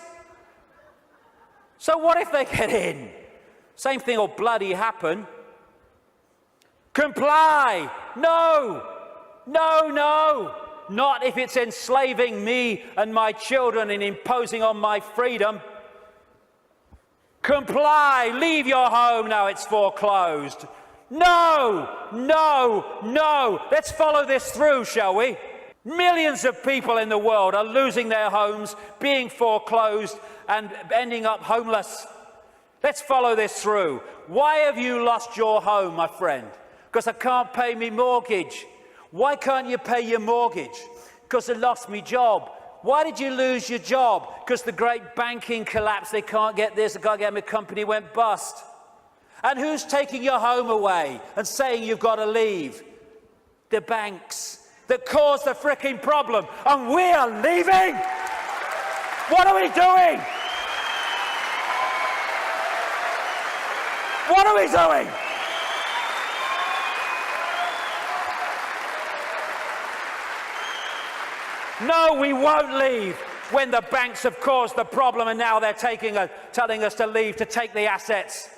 So what if they get in? Same thing will bloody happen. Comply. No. No, no. Not if it's enslaving me and my children and imposing on my freedom. Comply, leave your home now it's foreclosed. No, no, no. Let's follow this through, shall we? Millions of people in the world are losing their homes, being foreclosed, and ending up homeless. Let's follow this through. Why have you lost your home, my friend? Because I can't pay me mortgage. Why can't you pay your mortgage? Because I lost my job. Why did you lose your job? Because the great banking collapse, they can't get this, they can't get my company went bust. And who's taking your home away and saying you've got to leave? The banks that caused the frickin' problem. And we are leaving? What are we doing? What are we doing? No, we won't leave when the banks have caused the problem and now they're telling us to leave to take the assets.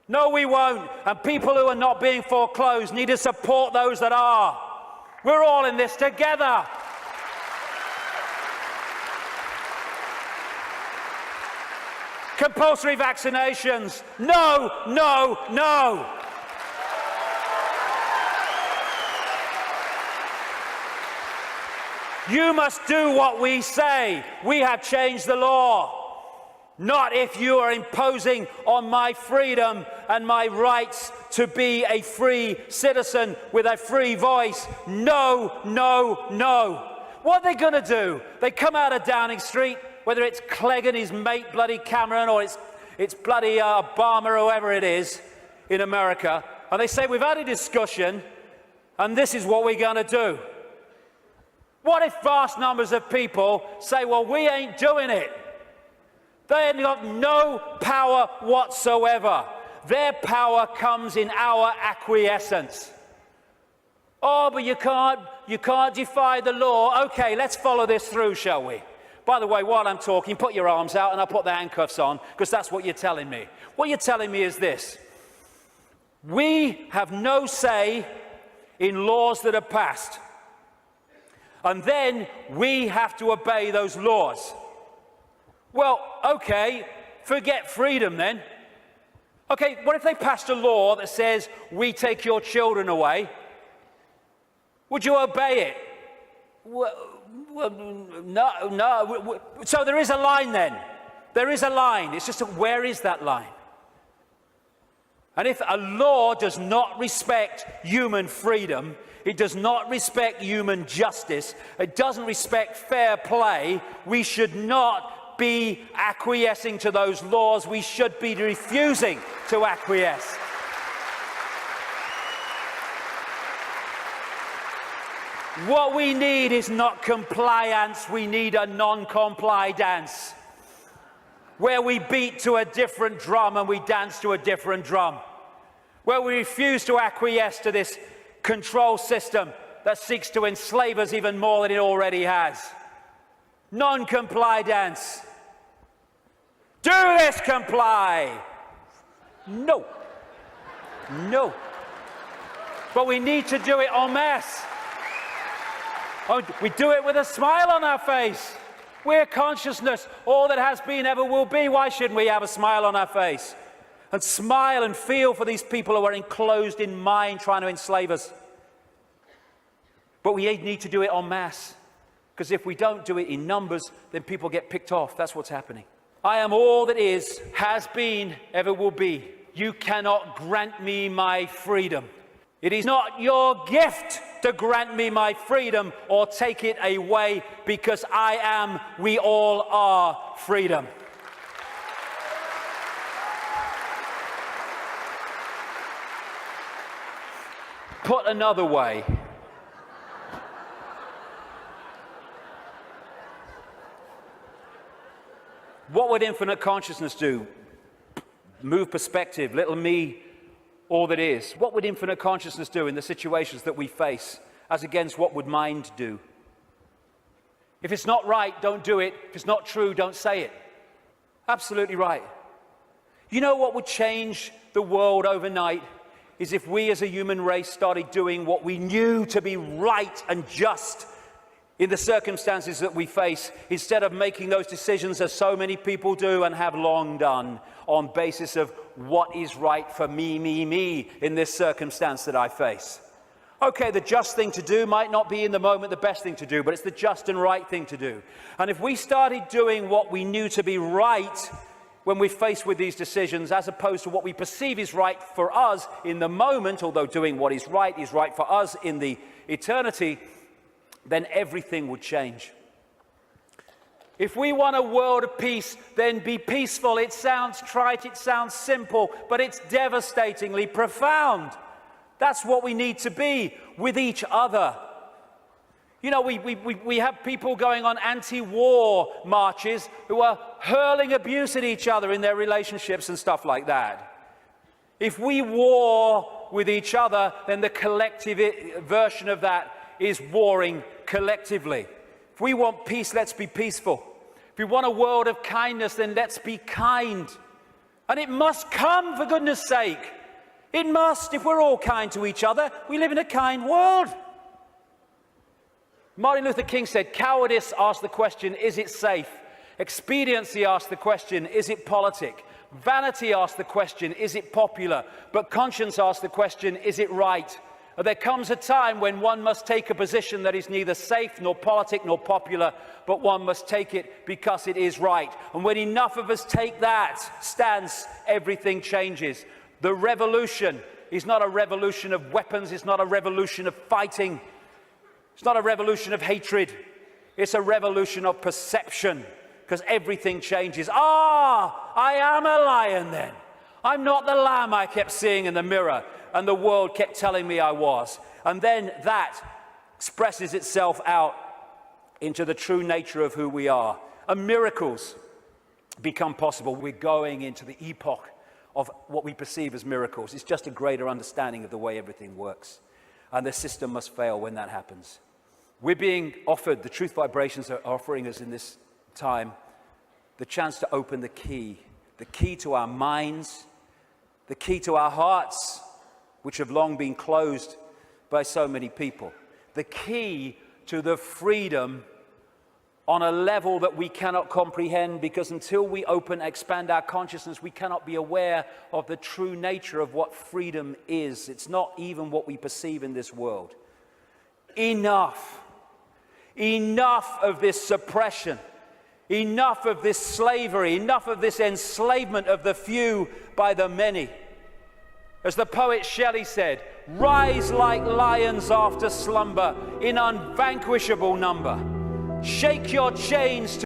No, we won't. And people who are not being foreclosed need to support those that are. We're all in this together. Compulsory vaccinations. No, no, no. You must do what we say. We have changed the law. Not if you are imposing on my freedom and my rights to be a free citizen with a free voice. No, no, no. What are they going to do? They come out of Downing Street, whether it's Clegg and his mate bloody Cameron or it's bloody Obama or whoever it is in America, and they say, we've had a discussion and this is what we're going to do. What if vast numbers of people say, well, we ain't doing it? They have got no power whatsoever. Their power comes in our acquiescence. Oh, but you can't defy the law. Okay, let's follow this through, shall we? By the way, while I'm talking, put your arms out and I'll put the handcuffs on, because that's what you're telling me. What you're telling me is this. We have no say in laws that are passed. And then we have to obey those laws. Well, okay, forget freedom then. Okay, what if they passed a law that says we take your children away? Would you obey it? Well, no. So there is a line then. There is a line. It's just where is that line? And if a law does not respect human freedom, it does not respect human justice, it doesn't respect fair play, we should not be acquiescing to those laws. We should be refusing to acquiesce. What we need is not compliance, we need a non-comply dance, where we beat to a different drum and we dance to a different drum, where we refuse to acquiesce to this control system that seeks to enslave us even more than it already has. Non-comply dance. Do this, comply. No. No. But we need to do it en masse. Oh, we do it with a smile on our face. We're consciousness, all that has been, ever will be. Why shouldn't we have a smile on our face? And smile and feel for these people who are enclosed in mind trying to enslave us. But we need to do it en masse. Because if we don't do it in numbers, then people get picked off. That's what's happening. I am all that is, has been, ever will be. you cannot grant me my freedom. It is not your gift to grant me my freedom or take it away, because I am, we all are, freedom. Put another way, what would infinite consciousness do? Move perspective, little me, all that is. What would infinite consciousness do in the situations that we face, as against what would mind do? If it's not right, don't do it. If it's not true, don't say it. Absolutely right. You know what would change the world overnight is if we as a human race started doing what we knew to be right and just in the circumstances that we face, instead of making those decisions as so many people do and have long done on basis of what is right for me in this circumstance that I face. Okay, the just thing to do might not be in the moment the best thing to do, but it's the just and right thing to do. And if we started doing what we knew to be right when we're faced with these decisions, as opposed to what we perceive is right for us in the moment, although doing what is right for us in the eternity, then everything would change. If we want a world of peace, then be peaceful. It sounds trite, it sounds simple, but it's devastatingly profound. That's what we need to be with each other. You know, we have people going on anti-war marches who are hurling abuse at each other in their relationships and stuff like that. If we war with each other, then the collective version of that is warring collectively. If we want peace, let's be peaceful. If we want a world of kindness, then let's be kind. And it must come, for goodness sake. It must. If we're all kind to each other, we live in a kind world. Martin Luther King said, cowardice asks the question, is it safe? Expediency asks the question, is it politic? Vanity asks the question, is it popular? But conscience asks the question, is it right? There comes a time when one must take a position that is neither safe nor politic nor popular, but one must take it because it is right. And when enough of us take that stance, everything changes. The revolution is not a revolution of weapons, it's not a revolution of fighting, it's not a revolution of hatred, it's a revolution of perception, because everything changes. I am a lion then. I'm not the lamb I kept seeing in the mirror and the world kept telling me I was. And then that expresses itself out into the true nature of who we are. And miracles become possible. We're going into the epoch of what we perceive as miracles. It's just a greater understanding of the way everything works. And the system must fail when that happens. We're being offered, the truth vibrations are offering us in this time, the chance to open the key to our minds, the key to our hearts, which have long been closed by so many people. The key to the freedom on a level that we cannot comprehend, because until we expand our consciousness, we cannot be aware of the true nature of what freedom is. It's not even what we perceive in this world. Enough of this suppression, enough of this slavery, enough of this enslavement of the few by the many. As the poet Shelley said, rise like lions after slumber in unvanquishable number. Shake your chains to